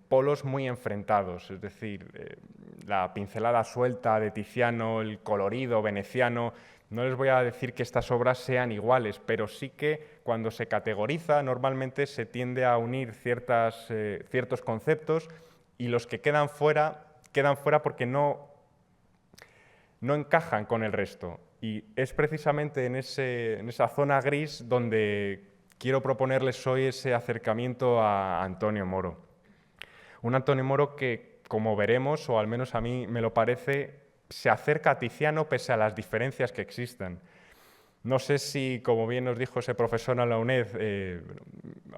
polos muy enfrentados, es decir, la pincelada suelta de Tiziano, el colorido veneciano. No les voy a decir que estas obras sean iguales, pero sí que cuando se categoriza normalmente se tiende a unir ciertos conceptos y los que quedan fuera porque no encajan con el resto. Y es precisamente en esa zona gris donde quiero proponerles hoy ese acercamiento a Antonio Moro. Un Antonio Moro que, como veremos, o al menos a mí me lo parece, se acerca a Tiziano pese a las diferencias que existen. No sé si, como bien nos dijo ese profesor en la UNED,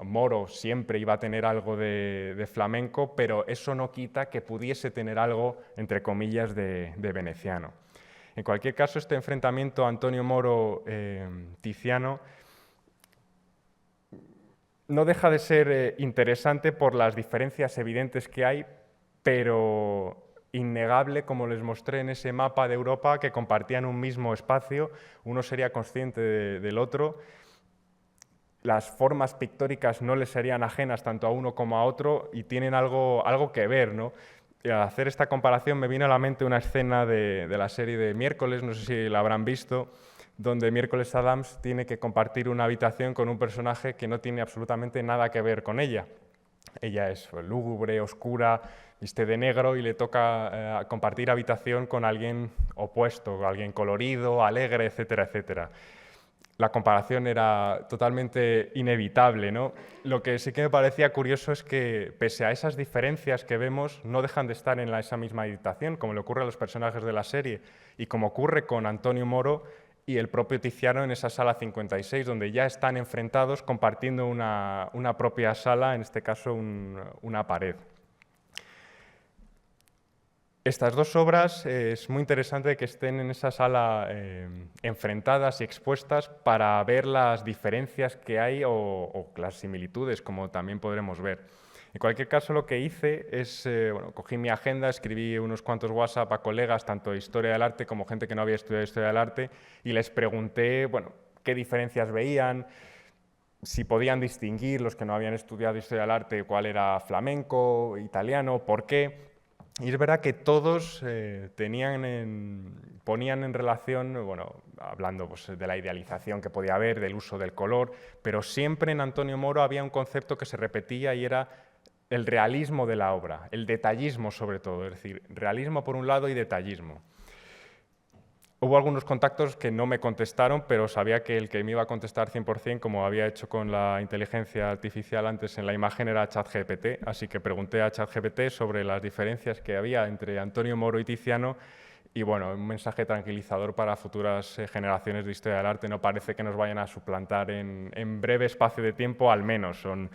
Moro siempre iba a tener algo de flamenco, pero eso no quita que pudiese tener algo, entre comillas, de veneciano. En cualquier caso, este enfrentamiento Antonio Moro-Tiziano no deja de ser interesante por las diferencias evidentes que hay, pero innegable, como les mostré en ese mapa de Europa, que compartían un mismo espacio, uno sería consciente del otro, las formas pictóricas no les serían ajenas tanto a uno como a otro y tienen algo que ver, ¿no? Y al hacer esta comparación me vino a la mente una escena de la serie de Miércoles, no sé si la habrán visto, donde Miércoles Adams tiene que compartir una habitación con un personaje que no tiene absolutamente nada que ver con ella. Ella es lúgubre, oscura, viste de negro y le toca compartir habitación con alguien opuesto, alguien colorido, alegre, etcétera, etcétera. La comparación era totalmente inevitable, ¿no? Lo que sí que me parecía curioso es que, pese a esas diferencias que vemos, no dejan de estar en esa misma habitación, como le ocurre a los personajes de la serie y como ocurre con Antonio Moro y el propio Tiziano en esa sala 56, donde ya están enfrentados compartiendo una propia sala, en este caso una pared. Estas dos obras es muy interesante que estén en esa sala enfrentadas y expuestas para ver las diferencias que hay o las similitudes, como también podremos ver. En cualquier caso, lo que hice es, cogí mi agenda, escribí unos cuantos WhatsApp a colegas, tanto de Historia del Arte como gente que no había estudiado Historia del Arte, y les pregunté, qué diferencias veían, si podían distinguir los que no habían estudiado Historia del Arte cuál era flamenco, italiano, por qué. Y es verdad que todos ponían en relación, hablando de la idealización que podía haber, del uso del color, pero siempre en Antonio Moro había un concepto que se repetía y era el realismo de la obra, el detallismo sobre todo, es decir, realismo por un lado y detallismo. Hubo algunos contactos que no me contestaron, pero sabía que el que me iba a contestar 100%, como había hecho con la inteligencia artificial antes en la imagen, era ChatGPT, así que pregunté a ChatGPT sobre las diferencias que había entre Antonio Moro y Tiziano y un mensaje tranquilizador para futuras generaciones de Historia del Arte. No parece que nos vayan a suplantar en breve espacio de tiempo, al menos. Son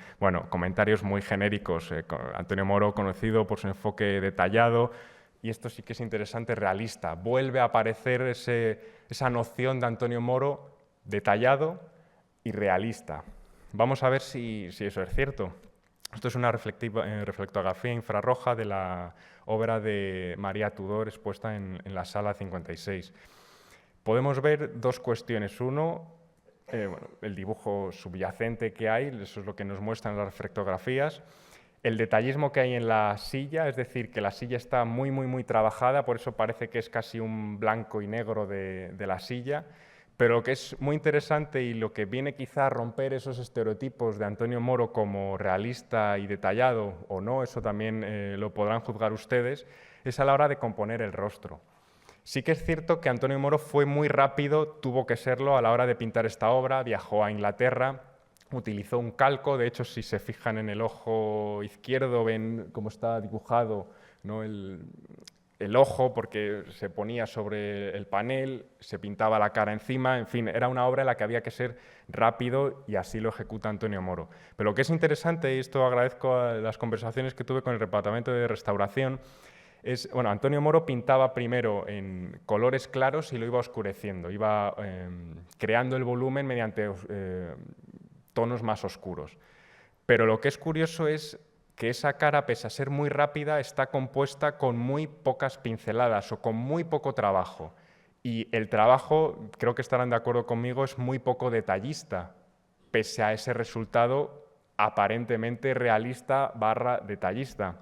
comentarios muy genéricos. Antonio Moro, conocido por su enfoque detallado, y esto sí que es interesante, realista. Vuelve a aparecer esa noción de Antonio Moro detallado y realista. Vamos a ver si eso es cierto. Esto es una reflectografía infrarroja de la obra de María Tudor expuesta en la sala 56. Podemos ver dos cuestiones. Uno, el dibujo subyacente que hay, eso es lo que nos muestran las reflectografías. El detallismo que hay en la silla, es decir, que la silla está muy, muy, muy trabajada, por eso parece que es casi un blanco y negro de la silla. Pero lo que es muy interesante y lo que viene quizá a romper esos estereotipos de Antonio Moro como realista y detallado, o no, eso también lo podrán juzgar ustedes, es a la hora de componer el rostro. Sí que es cierto que Antonio Moro fue muy rápido, tuvo que serlo a la hora de pintar esta obra, viajó a Inglaterra, utilizó un calco, de hecho si se fijan en el ojo izquierdo ven cómo está dibujado, ¿no? el ojo, porque se ponía sobre el panel, se pintaba la cara encima, en fin, era una obra en la que había que ser rápido y así lo ejecuta Antonio Moro. Pero lo que es interesante, y esto agradezco a las conversaciones que tuve con el Departamento de Restauración, es, bueno, Antonio Moro pintaba primero en colores claros y lo iba oscureciendo, iba creando el volumen mediante tonos más oscuros. Pero lo que es curioso es que esa cara, pese a ser muy rápida, está compuesta con muy pocas pinceladas o con muy poco trabajo. Y el trabajo, creo que estarán de acuerdo conmigo, es muy poco detallista, pese a ese resultado aparentemente realista / detallista.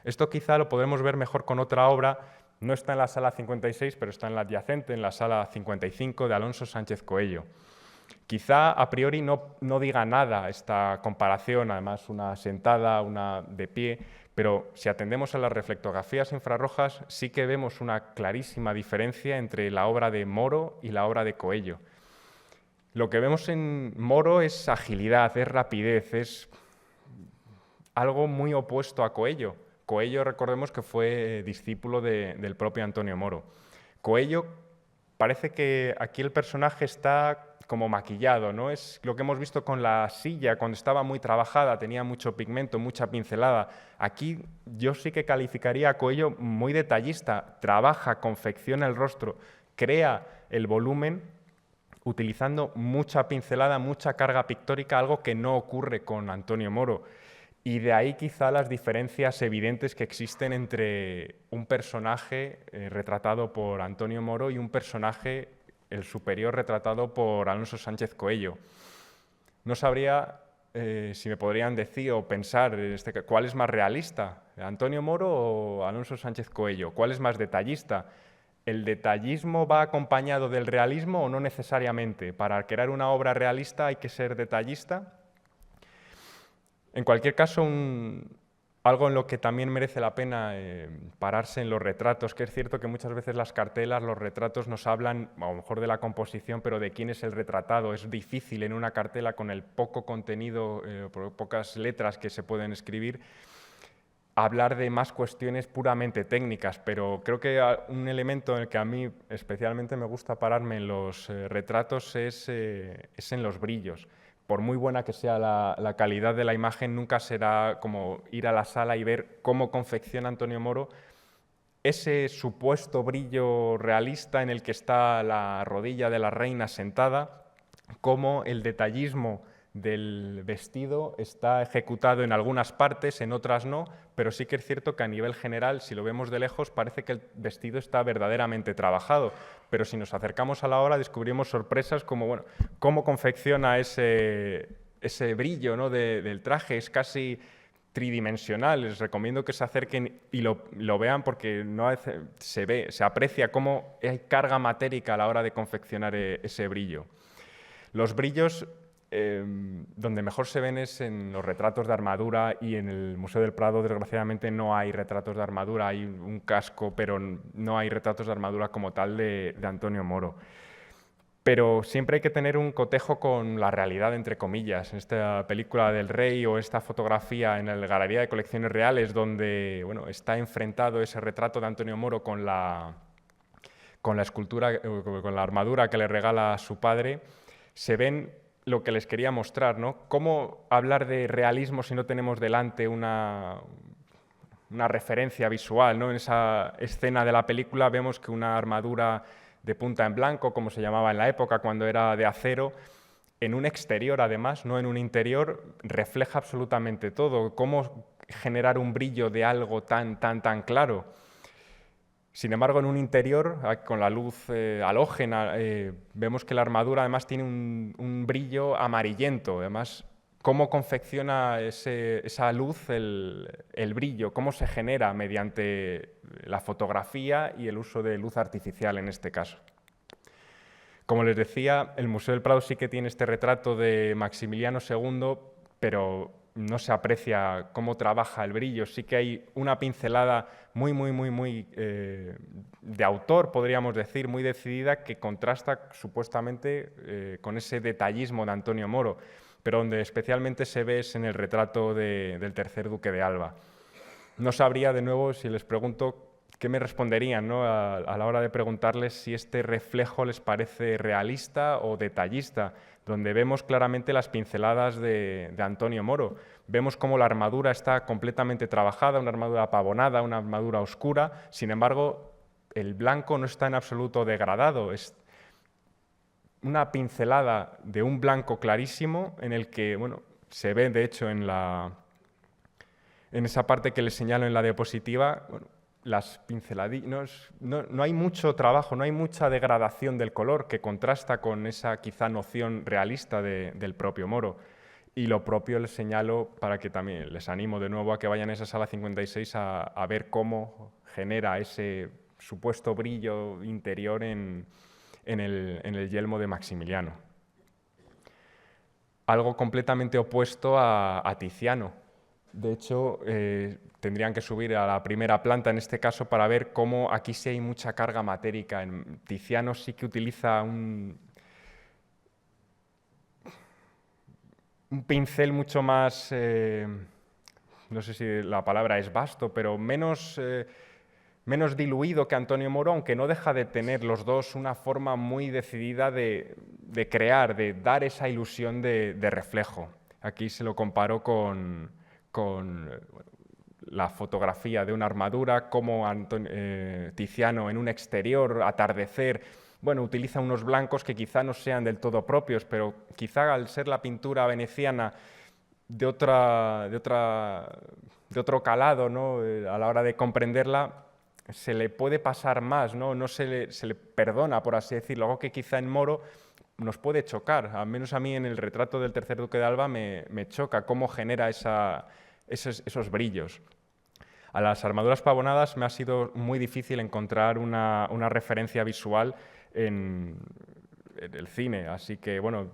Esto quizá lo podremos ver mejor con otra obra, no está en la sala 56, pero está en la adyacente, en la sala 55 de Alonso Sánchez Coello. Quizá a priori no diga nada esta comparación, además una sentada, una de pie, pero si atendemos a las reflectografías infrarrojas sí que vemos una clarísima diferencia entre la obra de Moro y la obra de Coello. Lo que vemos en Moro es agilidad, es rapidez, es algo muy opuesto a Coello. Coello, recordemos que fue discípulo del propio Antonio Moro. Coello, parece que aquí el personaje está como maquillado, ¿no? Es lo que hemos visto con la silla, cuando estaba muy trabajada, tenía mucho pigmento, mucha pincelada. Aquí yo sí que calificaría a Coello muy detallista, trabaja, confecciona el rostro, crea el volumen utilizando mucha pincelada, mucha carga pictórica, algo que no ocurre con Antonio Moro. Y de ahí quizá las diferencias evidentes que existen entre un personaje retratado por Antonio Moro y un personaje, el superior, retratado por Alonso Sánchez Coello. No sabría si me podrían decir o pensar cuál es más realista, Antonio Moro o Alonso Sánchez Coello, cuál es más detallista. ¿El detallismo va acompañado del realismo o no necesariamente? Para crear una obra realista hay que ser detallista. En cualquier caso, algo en lo que también merece la pena pararse en los retratos, que es cierto que muchas veces las cartelas, los retratos nos hablan, a lo mejor de la composición, pero de quién es el retratado. Es difícil en una cartela con el poco contenido, pocas letras que se pueden escribir, hablar de más cuestiones puramente técnicas, pero creo que un elemento en el que a mí especialmente me gusta pararme en los retratos es en los brillos. Por muy buena que sea la calidad de la imagen, nunca será como ir a la sala y ver cómo confecciona Antonio Moro ese supuesto brillo realista en el que está la rodilla de la reina sentada, cómo el detallismo del vestido está ejecutado en algunas partes, en otras no, pero sí que es cierto que a nivel general, si lo vemos de lejos, parece que el vestido está verdaderamente trabajado, pero si nos acercamos a la obra descubrimos sorpresas como, bueno, cómo confecciona ese brillo, ¿no? del traje, es casi tridimensional. Les recomiendo que se acerquen y lo vean porque se aprecia cómo hay carga matérica a la hora de confeccionar ese brillo. Los brillos donde mejor se ven es en los retratos de armadura, y en el Museo del Prado desgraciadamente no hay retratos de armadura, hay un casco, pero no hay retratos de armadura como tal de Antonio Moro. Pero siempre hay que tener un cotejo con la realidad, entre comillas. En esta película del Rey o esta fotografía en la Galería de Colecciones Reales, donde bueno, está enfrentado ese retrato de Antonio Moro con la escultura, con la armadura que le regala a su padre, se ven lo que les quería mostrar, ¿no? ¿Cómo hablar de realismo si no tenemos delante una referencia visual, ¿no? En esa escena de la película vemos que una armadura de punta en blanco, como se llamaba en la época cuando era de acero, en un exterior además, no en un interior, refleja absolutamente todo. ¿Cómo generar un brillo de algo tan claro? Sin embargo, en un interior, con la luz halógena, vemos que la armadura además tiene un brillo amarillento, además cómo confecciona esa luz, el brillo, cómo se genera mediante la fotografía y el uso de luz artificial en este caso. Como les decía, el Museo del Prado sí que tiene este retrato de Maximiliano II, pero no se aprecia cómo trabaja el brillo. Sí que hay una pincelada muy de autor, podríamos decir, muy decidida, que contrasta supuestamente con ese detallismo de Antonio Moro, pero donde especialmente se ve es en el retrato del tercer duque de Alba. No sabría, de nuevo, si les pregunto, ¿qué me responderían, ¿no? a la hora de preguntarles si este reflejo les parece realista o detallista, donde vemos claramente las pinceladas de Antonio Moro. Vemos cómo la armadura está completamente trabajada, una armadura pavonada, una armadura oscura. Sin embargo, el blanco no está en absoluto degradado. Es una pincelada de un blanco clarísimo en el que, bueno, se ve, de hecho, en esa parte que les señalo en la diapositiva, bueno, las pinceladillas, no hay mucho trabajo, no hay mucha degradación del color que contrasta con esa quizá noción realista del propio Moro. Y lo propio les señalo para que también les animo de nuevo a que vayan a esa sala 56 a ver cómo genera ese supuesto brillo interior en el yelmo de Maximiliano. Algo completamente opuesto a Tiziano. De hecho, tendrían que subir a la primera planta en este caso para ver cómo aquí sí hay mucha carga matérica. En Tiziano sí que utiliza un pincel mucho más, no sé si la palabra es vasto, pero menos diluido que Antonio Moro, aunque no deja de tener los dos una forma muy decidida de crear, de dar esa ilusión de reflejo. Aquí se lo comparo con la fotografía de una armadura, como Tiziano en un exterior, atardecer, bueno, utiliza unos blancos que quizá no sean del todo propios, pero quizá al ser la pintura veneciana de otro calado, ¿no? A la hora de comprenderla, se le puede pasar más, no se le perdona, por así decirlo, algo que quizá en Moro nos puede chocar. Al menos a mí en el retrato del tercer duque de Alba me choca cómo genera esos brillos. A las armaduras pavonadas me ha sido muy difícil encontrar una referencia visual en el cine, así que bueno,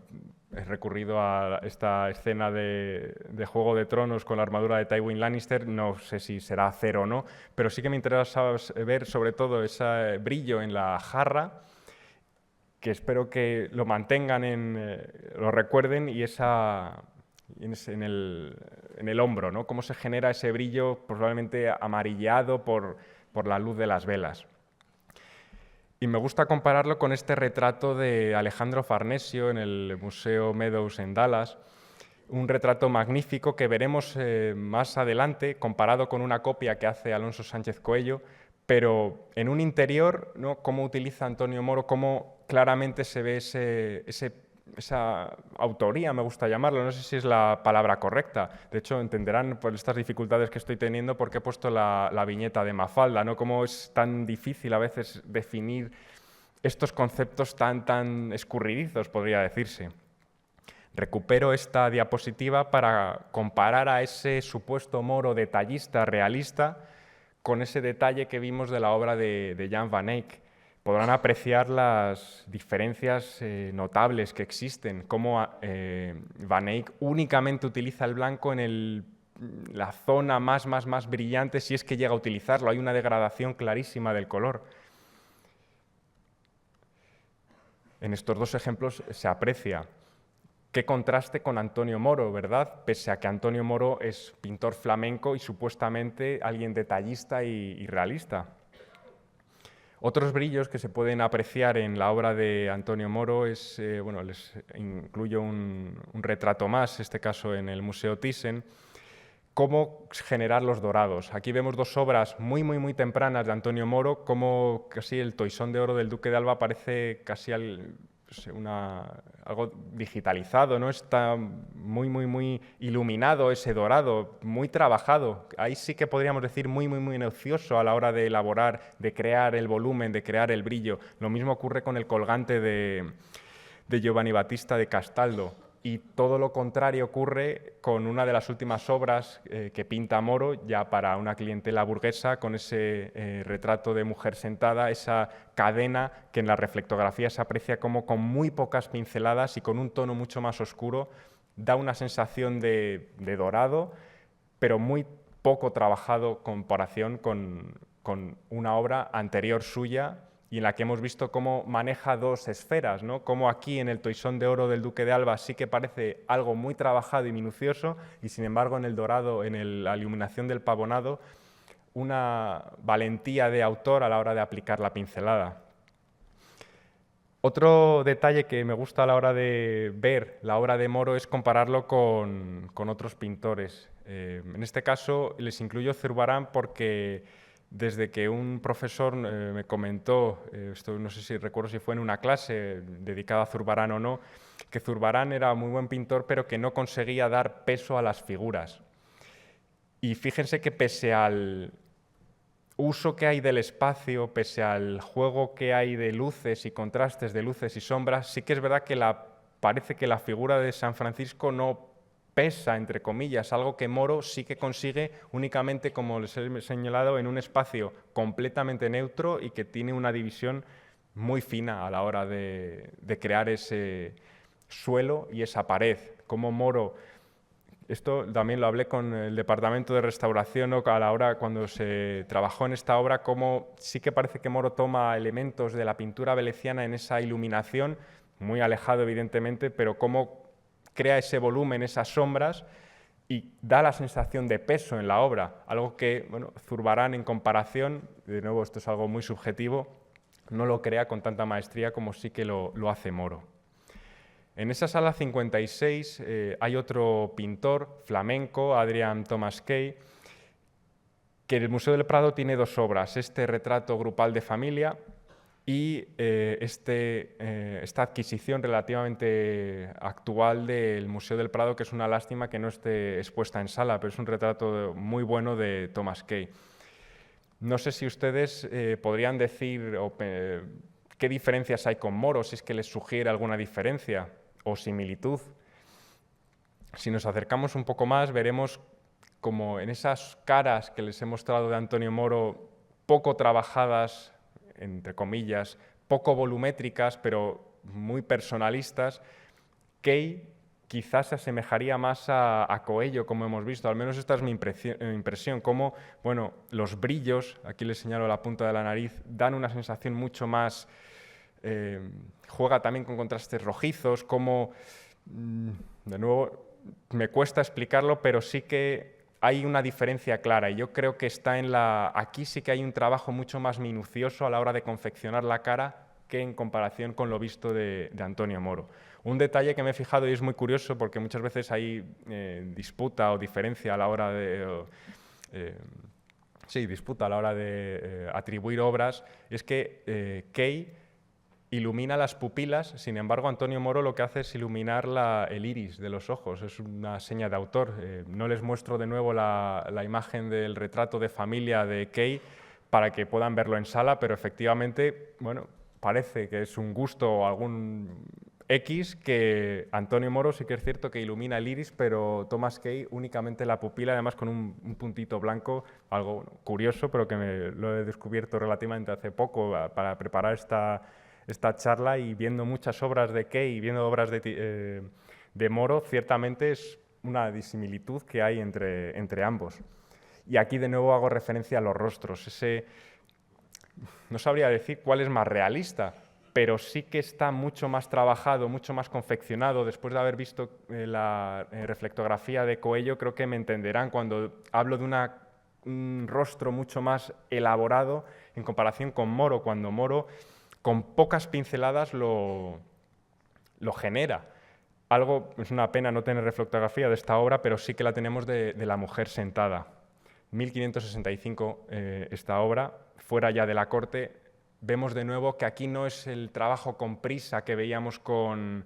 he recurrido a esta escena de Juego de Tronos con la armadura de Tywin Lannister. No sé si será cero o no, pero sí que me interesa ver sobre todo ese brillo en la jarra, que espero que lo mantengan, lo recuerden, y en el hombro, ¿no? Cómo se genera ese brillo probablemente amarillado por la luz de las velas. Y me gusta compararlo con este retrato de Alejandro Farnesio en el Museo Meadows en Dallas, un retrato magnífico que veremos más adelante comparado con una copia que hace Alonso Sánchez Coello, pero en un interior, ¿no? Cómo utiliza Antonio Moro, cómo claramente se ve esa autoría, me gusta llamarlo, no sé si es la palabra correcta. De hecho, entenderán por estas dificultades que estoy teniendo porque he puesto la viñeta de Mafalda, ¿no? Cómo es tan difícil a veces definir estos conceptos tan escurridizos, podría decirse. Recupero esta diapositiva para comparar a ese supuesto Moro detallista, realista, con ese detalle que vimos de la obra de Jan van Eyck. Podrán apreciar las diferencias notables que existen, cómo Van Eyck únicamente utiliza el blanco en la zona más brillante, si es que llega a utilizarlo. Hay una degradación clarísima del color. En estos dos ejemplos se aprecia. Qué contraste con Antonio Moro, ¿verdad? Pese a que Antonio Moro es pintor flamenco y supuestamente alguien detallista y realista. Otros brillos que se pueden apreciar en la obra de Antonio Moro es, bueno, les incluyo un retrato más, en este caso en el Museo Thyssen, cómo generar los dorados. Aquí vemos dos obras muy tempranas de Antonio Moro, cómo casi el toisón de oro del Duque de Alba parece casi algo digitalizado, ¿no? Está muy iluminado ese dorado, muy trabajado. Ahí sí que podríamos decir muy minucioso a la hora de elaborar, de crear el volumen, de crear el brillo. Lo mismo ocurre con el colgante de Giovanni Battista de Castaldo. y todo lo contrario ocurre con una de las últimas obras que pinta Moro, ya para una clientela burguesa, con ese retrato de mujer sentada, esa cadena que en la reflectografía se aprecia como con muy pocas pinceladas y con un tono mucho más oscuro, da una sensación de dorado, pero muy poco trabajado en comparación con una obra anterior suya, y en la que hemos visto cómo maneja dos esferas, ¿no? Como aquí en el Toisón de Oro del Duque de Alba sí que parece algo muy trabajado y minucioso, y sin embargo en el dorado, en la iluminación del pavonado, una valentía de autor a la hora de aplicar la pincelada. Otro detalle que me gusta a la hora de ver la obra de Moro es compararlo con otros pintores. En este caso les incluyo Zurbarán porque desde que un profesor me comentó, esto no sé si recuerdo si fue en una clase dedicada a Zurbarán o no, que Zurbarán era muy buen pintor pero que no conseguía dar peso a las figuras. Y fíjense que pese al uso que hay del espacio, pese al juego que hay de luces y contrastes de luces y sombras, sí que es verdad que parece que la figura de San Francisco no pesa, entre comillas, algo que Moro sí que consigue únicamente, como les he señalado, en un espacio completamente neutro y que tiene una división muy fina a la hora de crear ese suelo y esa pared. Como Moro, esto también lo hablé con el departamento de restauración, ¿no? A la hora cuando se trabajó en esta obra, como sí que parece que Moro toma elementos de la pintura veneciana en esa iluminación, muy alejado evidentemente, pero cómo crea ese volumen, esas sombras, y da la sensación de peso en la obra, algo que, bueno, Zurbarán en comparación, de nuevo esto es algo muy subjetivo, no lo crea con tanta maestría como sí que lo hace Moro. En esa sala 56 hay otro pintor flamenco, Adrian Thomas Kay, que en el Museo del Prado tiene dos obras, este retrato grupal de familia y esta adquisición relativamente actual del Museo del Prado, que es una lástima que no esté expuesta en sala, pero es un retrato muy bueno de Thomas Kay. No sé si ustedes podrían decir qué diferencias hay con Moro, si es que les sugiere alguna diferencia o similitud. Si nos acercamos un poco más, veremos como en esas caras que les he mostrado de Antonio Moro, poco trabajadas, entre comillas, poco volumétricas, pero muy personalistas, Kay quizás se asemejaría más a Coello, como hemos visto, al menos esta es mi impresión, como bueno, los brillos, aquí les señalo la punta de la nariz, dan una sensación mucho más, juega también con contrastes rojizos, como, de nuevo, me cuesta explicarlo, pero sí que hay una diferencia clara y yo creo que está aquí sí que hay un trabajo mucho más minucioso a la hora de confeccionar la cara que en comparación con lo visto de Antonio Moro. Un detalle que me he fijado y es muy curioso porque muchas veces hay disputa o diferencia a la hora de... disputa a la hora de atribuir obras, es que Kay ilumina las pupilas, sin embargo Antonio Moro lo que hace es iluminar el iris de los ojos, es una seña de autor. No les muestro de nuevo la imagen del retrato de familia de Kay para que puedan verlo en sala, pero efectivamente, bueno, parece que es un gusto o algún X que Antonio Moro sí que es cierto que ilumina el iris, pero Thomas Kay únicamente la pupila, además con un puntito blanco, algo curioso, pero que lo he descubierto relativamente hace poco para preparar esta charla, y viendo muchas obras de Kay y viendo obras de Moro, ciertamente es una disimilitud que hay entre ambos. Y aquí de nuevo hago referencia a los rostros. No sabría decir cuál es más realista, pero sí que está mucho más trabajado, mucho más confeccionado. Después de haber visto la reflectografía de Coello, creo que me entenderán cuando hablo de un rostro mucho más elaborado en comparación con Moro, cuando Moro con pocas pinceladas lo genera. Es una pena no tener reflectografía de esta obra, pero sí que la tenemos de La mujer sentada. 1565 esta obra, fuera ya de la corte. Vemos de nuevo que aquí no es el trabajo con prisa que veíamos con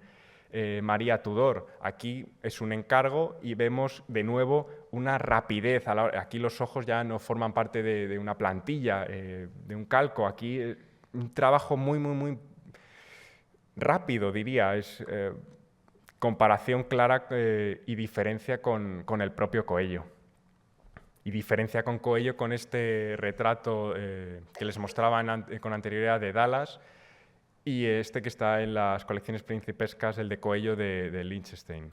María Tudor. Aquí es un encargo y vemos de nuevo una rapidez. Aquí los ojos ya no forman parte de una plantilla, de un calco. Aquí un trabajo muy, muy, muy rápido, diría. comparación clara y diferencia con el propio Coello. Y diferencia con Coello con este retrato que les mostraba con anterioridad de Dallas y este que está en las colecciones principescas, el de Coello de Liechtenstein.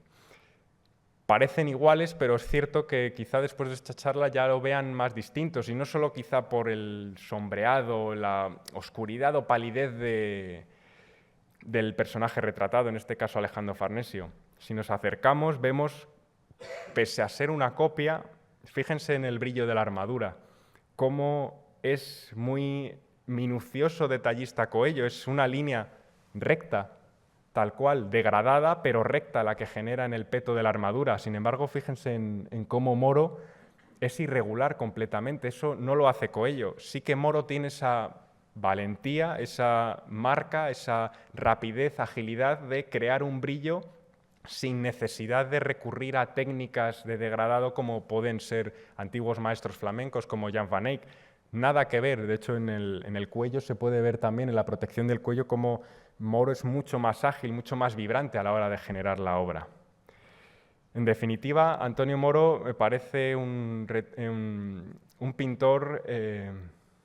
Parecen iguales, pero es cierto que quizá después de esta charla ya lo vean más distintos, y no solo quizá por el sombreado, la oscuridad o palidez del personaje retratado, en este caso Alejandro Farnesio. Si nos acercamos, vemos, pese a ser una copia, fíjense en el brillo de la armadura, cómo es muy minucioso, detallista Coello, es una línea recta, tal cual, degradada, pero recta la que genera en el peto de la armadura. Sin embargo, fíjense en cómo Moro es irregular completamente, eso no lo hace Coello. Sí que Moro tiene esa valentía, esa marca, esa rapidez, agilidad de crear un brillo sin necesidad de recurrir a técnicas de degradado como pueden ser antiguos maestros flamencos como Jan van Eyck. Nada que ver, de hecho en el cuello se puede ver también, en la protección del cuello, como Moro es mucho más ágil, mucho más vibrante a la hora de generar la obra. En definitiva, Antonio Moro me parece un pintor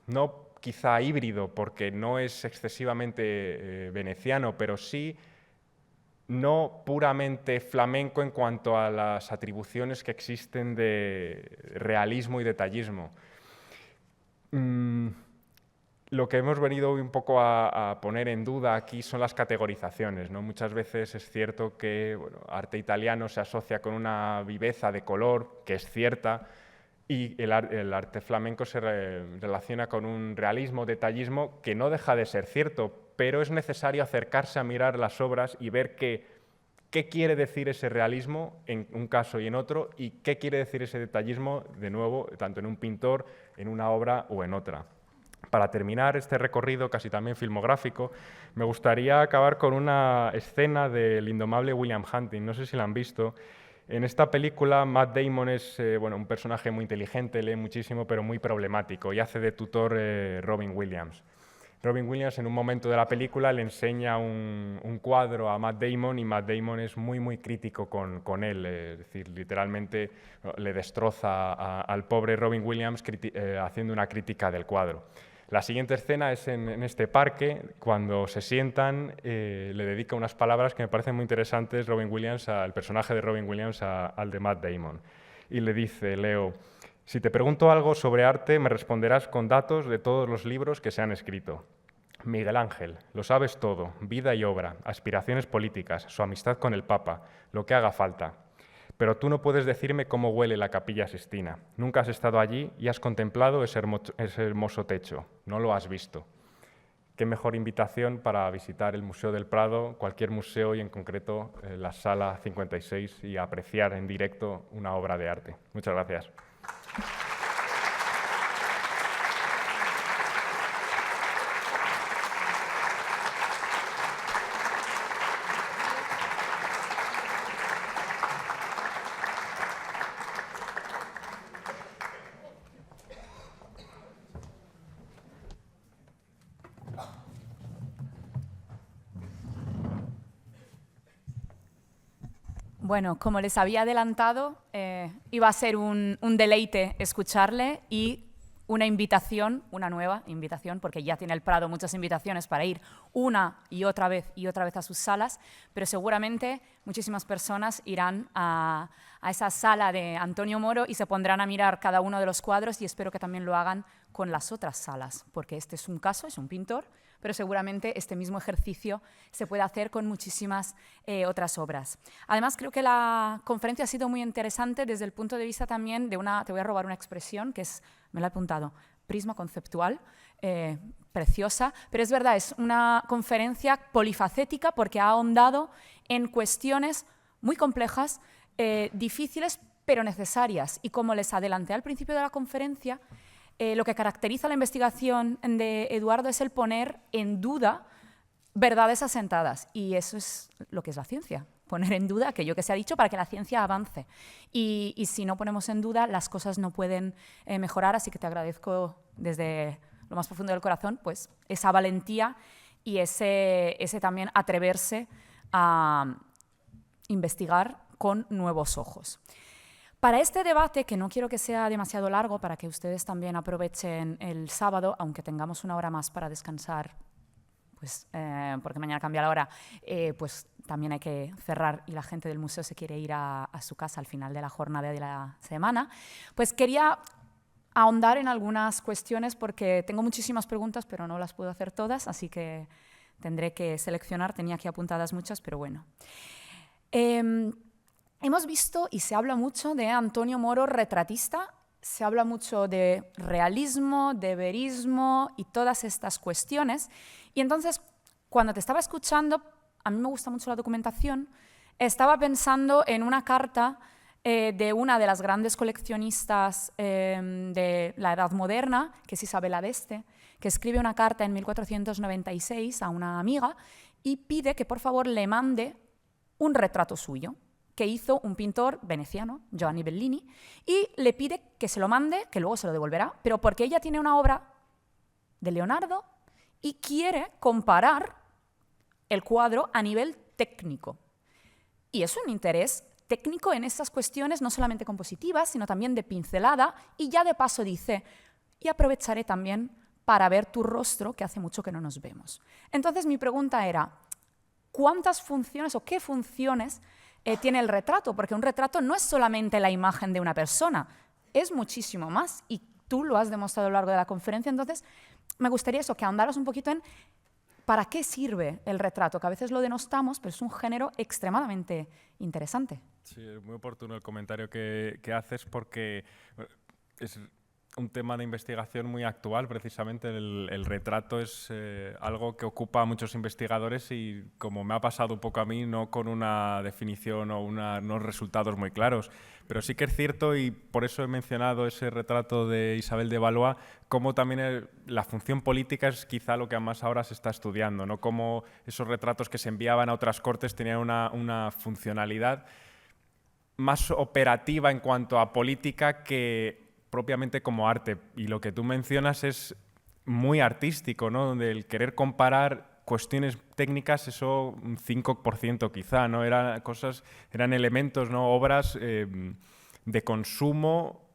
no quizá híbrido, porque no es excesivamente veneciano, pero sí no puramente flamenco en cuanto a las atribuciones que existen de realismo y detallismo. Lo que hemos venido un poco a poner en duda aquí son las categorizaciones, ¿no? Muchas veces es cierto que arte italiano se asocia con una viveza de color, que es cierta, y el arte flamenco se relaciona con un realismo, detallismo, que no deja de ser cierto, pero es necesario acercarse a mirar las obras y ver qué quiere decir ese realismo en un caso y en otro, y qué quiere decir ese detallismo, de nuevo, tanto en un pintor, en una obra o en otra. Para terminar este recorrido casi también filmográfico, me gustaría acabar con una escena del indomable William Hunting, no sé si la han visto. En esta película, Matt Damon es un personaje muy inteligente, lee muchísimo, pero muy problemático, y hace de tutor Robin Williams. Robin Williams, en un momento de la película, le enseña un cuadro a Matt Damon, y Matt Damon es muy crítico con él, es decir, literalmente le destroza al pobre Robin Williams haciendo una crítica del cuadro. La siguiente escena es en este parque, cuando se sientan, le dedica unas palabras que me parecen muy interesantes Robin Williams, el personaje de Robin Williams al de Matt Damon. Y le dice, Leo, si te pregunto algo sobre arte, me responderás con datos de todos los libros que se han escrito. Miguel Ángel, lo sabes todo, vida y obra, aspiraciones políticas, su amistad con el Papa, lo que haga falta. Pero tú no puedes decirme cómo huele la Capilla Sixtina. Nunca has estado allí y has contemplado ese hermoso techo. No lo has visto. Qué mejor invitación para visitar el Museo del Prado, cualquier museo, y en concreto la Sala 56, y apreciar en directo una obra de arte. Muchas gracias. Bueno, como les había adelantado, iba a ser un deleite escucharle y una invitación, una nueva invitación, porque ya tiene el Prado muchas invitaciones para ir una y otra vez a sus salas, pero seguramente muchísimas personas irán a esa sala de Antonio Moro y se pondrán a mirar cada uno de los cuadros, y espero que también lo hagan con las otras salas, porque este es un caso, es un pintor, pero seguramente este mismo ejercicio se puede hacer con muchísimas otras obras. Además, creo que la conferencia ha sido muy interesante desde el punto de vista también de te voy a robar una expresión que es, me la he apuntado, prisma conceptual, preciosa, pero es verdad, es una conferencia polifacética porque ha ahondado en cuestiones muy complejas, difíciles, pero necesarias. Y como les adelanté al principio de la conferencia, lo que caracteriza la investigación de Eduardo es el poner en duda verdades asentadas, y eso es lo que es la ciencia, poner en duda aquello que se ha dicho para que la ciencia avance. Y si no ponemos en duda, las cosas no pueden mejorar, así que te agradezco desde lo más profundo del corazón pues, esa valentía y ese también atreverse a investigar con nuevos ojos. Para este debate, que no quiero que sea demasiado largo para que ustedes también aprovechen el sábado, aunque tengamos una hora más para descansar, pues, porque mañana cambia la hora, pues también hay que cerrar y la gente del museo se quiere ir a su casa al final de la jornada de la semana, pues quería ahondar en algunas cuestiones porque tengo muchísimas preguntas, pero no las puedo hacer todas, así que tendré que seleccionar, tenía aquí apuntadas muchas, pero bueno. Hemos visto y se habla mucho de Antonio Moro retratista, se habla mucho de realismo, de verismo y todas estas cuestiones. Y entonces, cuando te estaba escuchando, a mí me gusta mucho la documentación, estaba pensando en una carta de una de las grandes coleccionistas de la Edad Moderna, que es Isabella d'Este, que escribe una carta en 1496 a una amiga y pide que por favor le mande un retrato suyo que hizo un pintor veneciano, Giovanni Bellini, y le pide que se lo mande, que luego se lo devolverá, pero porque ella tiene una obra de Leonardo y quiere comparar el cuadro a nivel técnico. Y es un interés técnico en estas cuestiones, no solamente compositivas, sino también de pincelada, y ya de paso dice, y aprovecharé también para ver tu rostro, que hace mucho que no nos vemos. Entonces mi pregunta era, ¿cuántas funciones o qué funciones tiene el retrato? Porque un retrato no es solamente la imagen de una persona, es muchísimo más, y tú lo has demostrado a lo largo de la conferencia. Entonces me gustaría eso, que ahondaras un poquito en para qué sirve el retrato, que a veces lo denostamos, pero es un género extremadamente interesante. Sí, es muy oportuno el comentario que haces porque es un tema de investigación muy actual. Precisamente el retrato es algo que ocupa a muchos investigadores y, como me ha pasado un poco a mí, no con una definición o unos resultados muy claros. Pero sí que es cierto, y por eso he mencionado ese retrato de Isabel de Valois, como también la función política es quizá lo que más ahora se está estudiando, ¿no? Cómo esos retratos que se enviaban a otras cortes tenían una funcionalidad más operativa en cuanto a política que propiamente como arte. Y lo que tú mencionas es muy artístico, ¿no? Del querer comparar cuestiones técnicas, eso un 5% quizá, ¿no? Eran elementos, ¿no? Obras de consumo,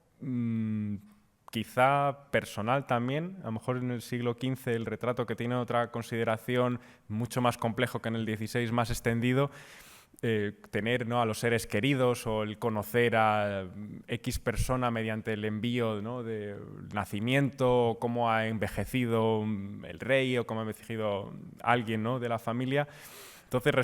quizá personal también. A lo mejor en el siglo XV el retrato, que tiene otra consideración mucho más complejo que en el XVI, más extendido, tener, ¿no?, a los seres queridos o el conocer a X persona mediante el envío, ¿no?, de nacimiento, o cómo ha envejecido el rey o cómo ha envejecido alguien, ¿no?, de la familia. Entonces,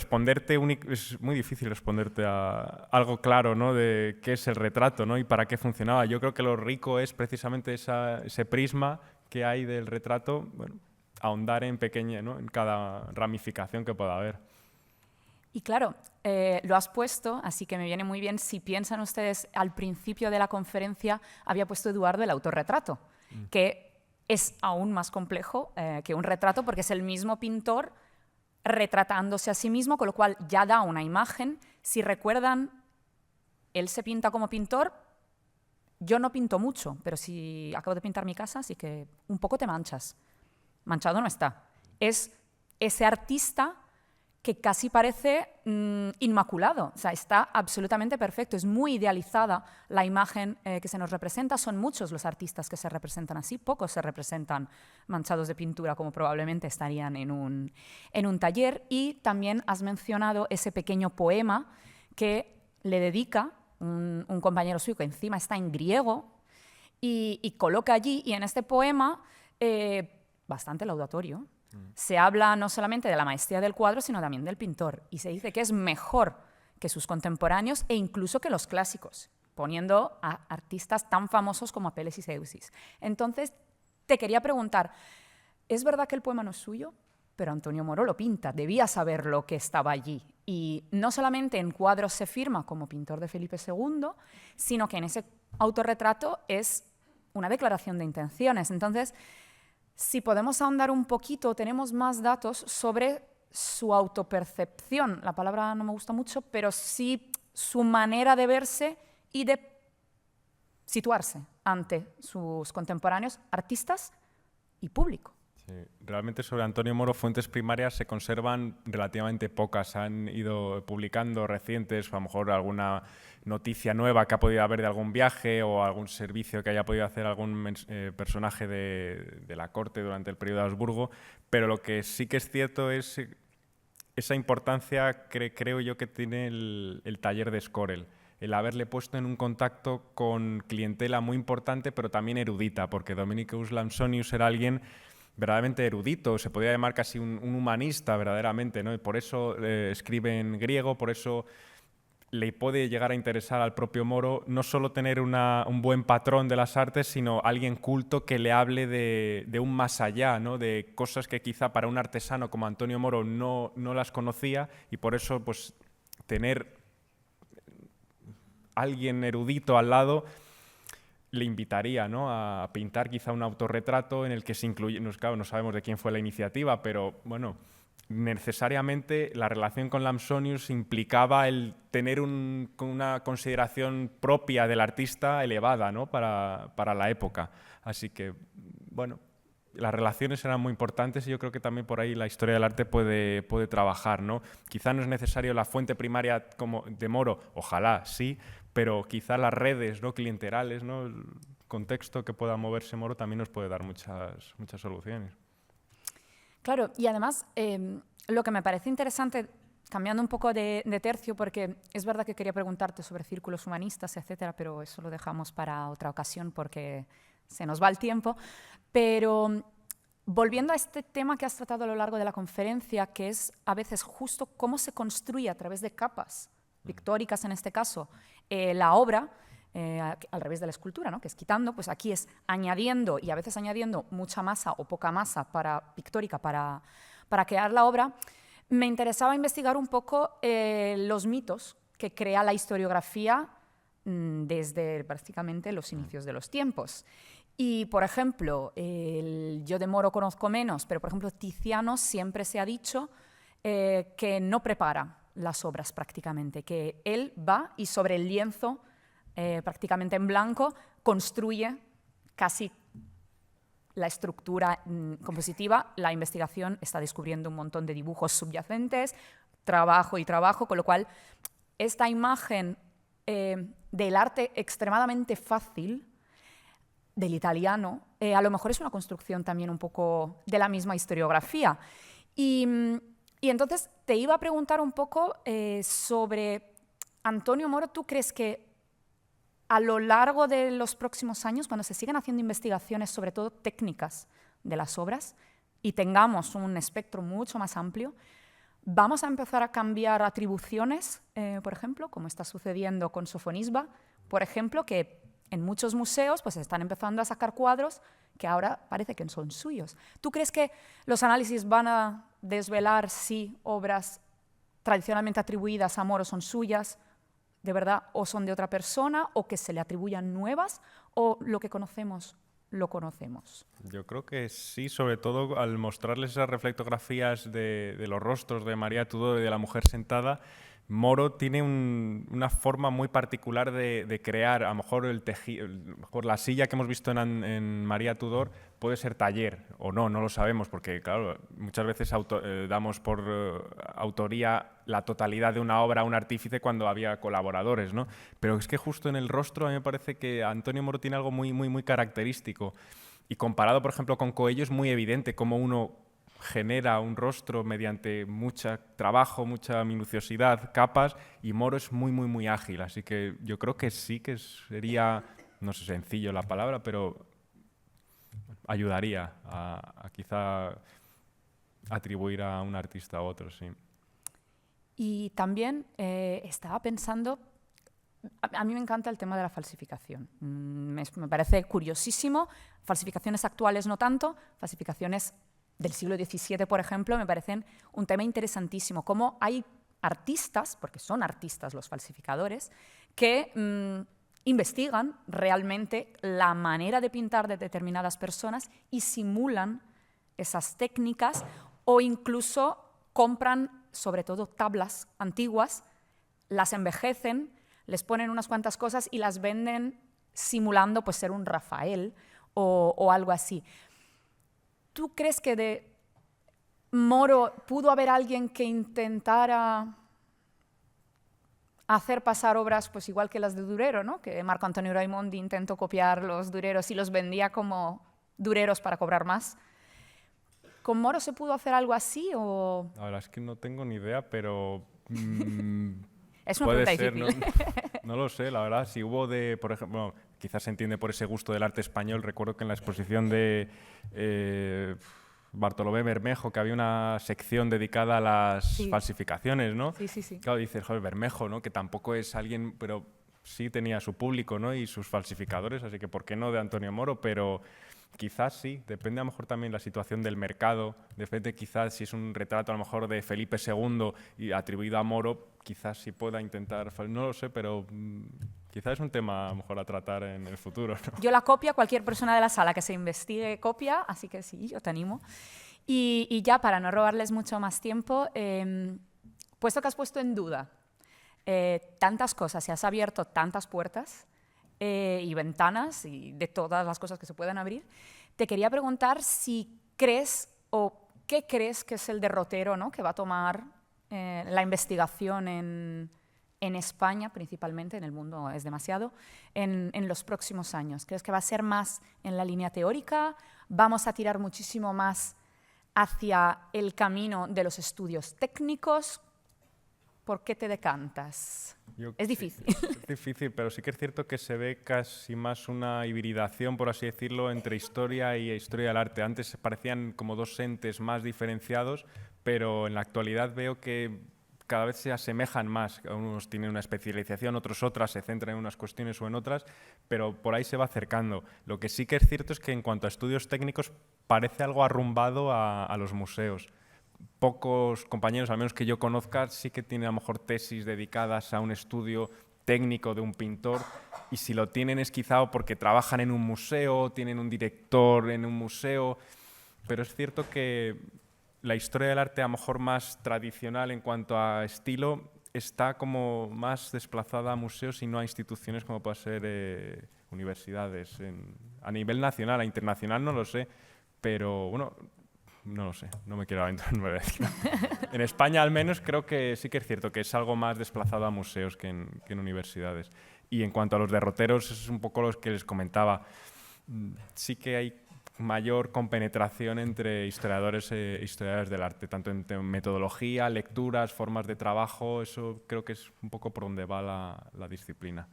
es muy difícil responderte a algo claro, ¿no?, de qué es el retrato, ¿no?, y para qué funcionaba. Yo creo que lo rico es precisamente ese prisma que hay del retrato, bueno, ahondar en pequeña, ¿no?, en cada ramificación que pueda haber. Y claro, lo has puesto, así que me viene muy bien. Si piensan ustedes, al principio de la conferencia había puesto Eduardo el autorretrato, que es aún más complejo que un retrato, porque es el mismo pintor retratándose a sí mismo, con lo cual ya da una imagen. Si recuerdan, él se pinta como pintor. Yo no pinto mucho, pero si acabo de pintar mi casa, así que un poco te manchas. Manchado no está. Es ese artista que casi parece inmaculado, o sea, está absolutamente perfecto, es muy idealizada la imagen que se nos representa. Son muchos los artistas que se representan así, pocos se representan manchados de pintura, como probablemente estarían en un taller. Y también has mencionado ese pequeño poema que le dedica un compañero suyo, que encima está en griego, y coloca allí, y en este poema, bastante laudatorio, se habla no solamente de la maestría del cuadro, sino también del pintor. Y se dice que es mejor que sus contemporáneos e incluso que los clásicos, poniendo a artistas tan famosos como Apelles y Zeuxis. Entonces, te quería preguntar, ¿es verdad que el poema no es suyo? Pero Antonio Moro lo pinta, debía saber lo que estaba allí. Y no solamente en cuadros se firma como pintor de Felipe II, sino que en ese autorretrato es una declaración de intenciones. Entonces, si podemos ahondar un poquito, tenemos más datos sobre su autopercepción. La palabra no me gusta mucho, pero sí su manera de verse y de situarse ante sus contemporáneos, artistas y público. Sí, realmente sobre Antonio Moro fuentes primarias se conservan relativamente pocas. Han ido publicando recientes, a lo mejor alguna noticia nueva que ha podido haber de algún viaje o algún servicio que haya podido hacer algún personaje de la corte durante el periodo de Habsburgo, pero lo que sí que es cierto es esa importancia, creo yo, que tiene el taller de Escorel. El haberle puesto en un contacto con clientela muy importante, pero también erudita, porque Dominicus Lamsonius era alguien verdaderamente erudito, se podría llamar casi un humanista verdaderamente, ¿no? Y por eso escribe en griego, por eso le puede llegar a interesar al propio Moro no solo tener un buen patrón de las artes, sino alguien culto que le hable de un más allá, ¿no? De cosas que quizá para un artesano como Antonio Moro no las conocía, y por eso pues tener alguien erudito al lado le invitaría, ¿no?, a pintar quizá un autorretrato en el que se incluye, claro, no sabemos de quién fue la iniciativa, pero bueno, necesariamente la relación con Lamsonius implicaba el tener una consideración propia del artista elevada, ¿no?, para la época. Así que, bueno, las relaciones eran muy importantes y yo creo que también por ahí la historia del arte puede trabajar, ¿no? Quizá no es necesario la fuente primaria como de Moro, ojalá sí, pero quizá las redes, ¿no?, clienterales, ¿no?, el contexto que pueda moverse Moro también nos puede dar muchas soluciones. Claro, y además lo que me parece interesante, cambiando un poco de tercio, porque es verdad que quería preguntarte sobre círculos humanistas, etcétera, pero eso lo dejamos para otra ocasión porque se nos va el tiempo. Pero volviendo a este tema que has tratado a lo largo de la conferencia, que es a veces justo cómo se construye a través de capas pictóricas, en este caso, la obra, al revés de la escultura, ¿no?, que es quitando, pues aquí es añadiendo, y a veces añadiendo mucha masa o poca masa pictórica para crear la obra. Me interesaba investigar un poco los mitos que crea la historiografía desde prácticamente los inicios de los tiempos. Y, por ejemplo, yo de Moro conozco menos, pero, por ejemplo, Tiziano siempre se ha dicho que no prepara las obras prácticamente, que él va y sobre el lienzo, prácticamente en blanco, construye casi la estructura compositiva. La investigación está descubriendo un montón de dibujos subyacentes, trabajo y trabajo, con lo cual esta imagen del arte extremadamente fácil del italiano, a lo mejor es una construcción también un poco de la misma historiografía. Y entonces te iba a preguntar un poco sobre Antonio Moro. ¿Tú crees que a lo largo de los próximos años, cuando se sigan haciendo investigaciones, sobre todo técnicas de las obras, y tengamos un espectro mucho más amplio, vamos a empezar a cambiar atribuciones, por ejemplo, como está sucediendo con Sofonisba, por ejemplo, que en muchos museos pues están empezando a sacar cuadros que ahora parece que son suyos? ¿Tú crees que los análisis van a desvelar si obras tradicionalmente atribuidas a Moro son suyas, de verdad, o son de otra persona, o que se le atribuyan nuevas, o lo que conocemos lo conocemos? Yo creo que sí, sobre todo al mostrarles esas reflectográficas de los rostros de María Tudor y de la mujer sentada. Moro tiene una forma muy particular de crear. A lo mejor el tejido, mejor la silla que hemos visto en María Tudor puede ser taller o no lo sabemos, porque claro, muchas veces damos por autoría la totalidad de una obra a un artífice cuando había colaboradores, ¿no? Pero es que justo en el rostro a mí me parece que Antonio Moro tiene algo muy característico. Y comparado, por ejemplo, con Coello, es muy evidente cómo uno genera un rostro mediante mucho trabajo, mucha minuciosidad, capas, y Moro es muy ágil. Así que yo creo que sí que sería, no sé, sencillo la palabra, pero ayudaría a quizá atribuir a un artista a otro, sí. Y también estaba pensando, a mí me encanta el tema de la falsificación. Me parece curiosísimo. Falsificaciones actuales no tanto, falsificaciones del siglo XVII, por ejemplo, me parecen un tema interesantísimo. Cómo hay artistas, porque son artistas los falsificadores, que investigan realmente la manera de pintar de determinadas personas y simulan esas técnicas, o incluso compran, sobre todo, tablas antiguas, las envejecen, les ponen unas cuantas cosas y las venden simulando pues, ser un Rafael o algo así. ¿Tú crees que de Moro pudo haber alguien que intentara hacer pasar obras pues igual que las de Durero, ¿no? Que Marco Antonio Raimondi intentó copiar los Dureros y los vendía como Dureros para cobrar más? ¿Con Moro se pudo hacer algo así o...? La verdad es que no tengo ni idea, pero Es una puede pregunta ser, difícil. no lo sé, la verdad. Si hubo por ejemplo, bueno, quizás se entiende por ese gusto del arte español. Recuerdo que en la exposición de Bartolomé Bermejo, que había una sección dedicada a las falsificaciones, ¿no? Sí. Claro, dices, joder, Bermejo, ¿no? Que tampoco es alguien, pero sí tenía su público, ¿no? Y sus falsificadores, así que ¿por qué no de Antonio Moro? Pero quizás sí, depende a lo mejor también la situación del mercado. Depende quizás si es un retrato a lo mejor de Felipe II y atribuido a Moro, quizás sí pueda intentar, no lo sé, pero quizás es un tema a lo mejor a tratar en el futuro, ¿no? Yo la copia, cualquier persona de la sala que se investigue copia, así que sí, yo te animo. Y ya para no robarles mucho más tiempo, puesto que has puesto en duda tantas cosas y has abierto tantas puertas y ventanas y de todas las cosas que se puedan abrir, te quería preguntar si crees o qué crees que es el derrotero, ¿no?, que va a tomar la investigación en España, principalmente, en el mundo es demasiado, en los próximos años. ¿Crees que va a ser más en la línea teórica? ¿Vamos a tirar muchísimo más hacia el camino de los estudios técnicos? ¿Por qué te decantas? Es difícil. Es difícil, pero sí que es cierto que se ve casi más una hibridación, por así decirlo, entre historia y historia del arte. Antes parecían como dos entes más diferenciados, pero en la actualidad veo que cada vez se asemejan más. Unos tienen una especialización, otros otras, se centran en unas cuestiones o en otras, pero por ahí se va acercando. Lo que sí que es cierto es que en cuanto a estudios técnicos parece algo arrumbado a los museos. Pocos compañeros, al menos que yo conozca, sí que tienen a lo mejor tesis dedicadas a un estudio técnico de un pintor, y si lo tienen es quizá porque trabajan en un museo, tienen un director en un museo, pero es cierto que la historia del arte a lo mejor más tradicional en cuanto a estilo está como más desplazada a museos y no a instituciones como puede ser universidades. A nivel nacional, a internacional no lo sé, pero bueno, no lo sé, no me quiero aventurar. En España al menos creo que sí que es cierto que es algo más desplazado a museos que en universidades. Y en cuanto a los derroteros, es un poco los que les comentaba. Sí que hay mayor compenetración entre historiadores e historiadores del arte, tanto en metodología, lecturas, formas de trabajo. Eso creo que es un poco por donde va la disciplina.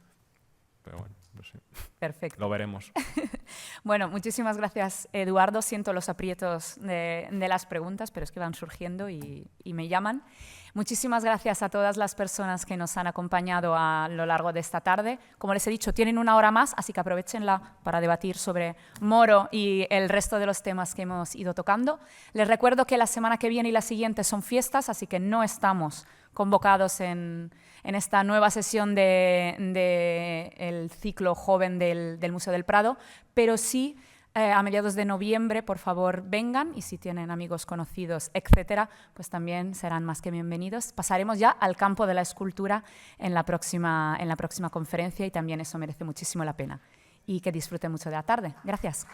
Pero bueno, no sé. Perfecto. Lo veremos. Bueno, muchísimas gracias, Eduardo. Siento los aprietos de las preguntas, pero es que van surgiendo y me llaman. Muchísimas gracias a todas las personas que nos han acompañado a lo largo de esta tarde. Como les he dicho, tienen una hora más, así que aprovechenla para debatir sobre Moro y el resto de los temas que hemos ido tocando. Les recuerdo que la semana que viene y la siguiente son fiestas, así que no estamos convocados en esta nueva sesión del ciclo joven del Museo del Prado, pero sí a mediados de noviembre, por favor, vengan, y si tienen amigos conocidos, etcétera, pues también serán más que bienvenidos. Pasaremos ya al campo de la escultura en la próxima conferencia, y también eso merece muchísimo la pena. Y que disfruten mucho de la tarde. Gracias.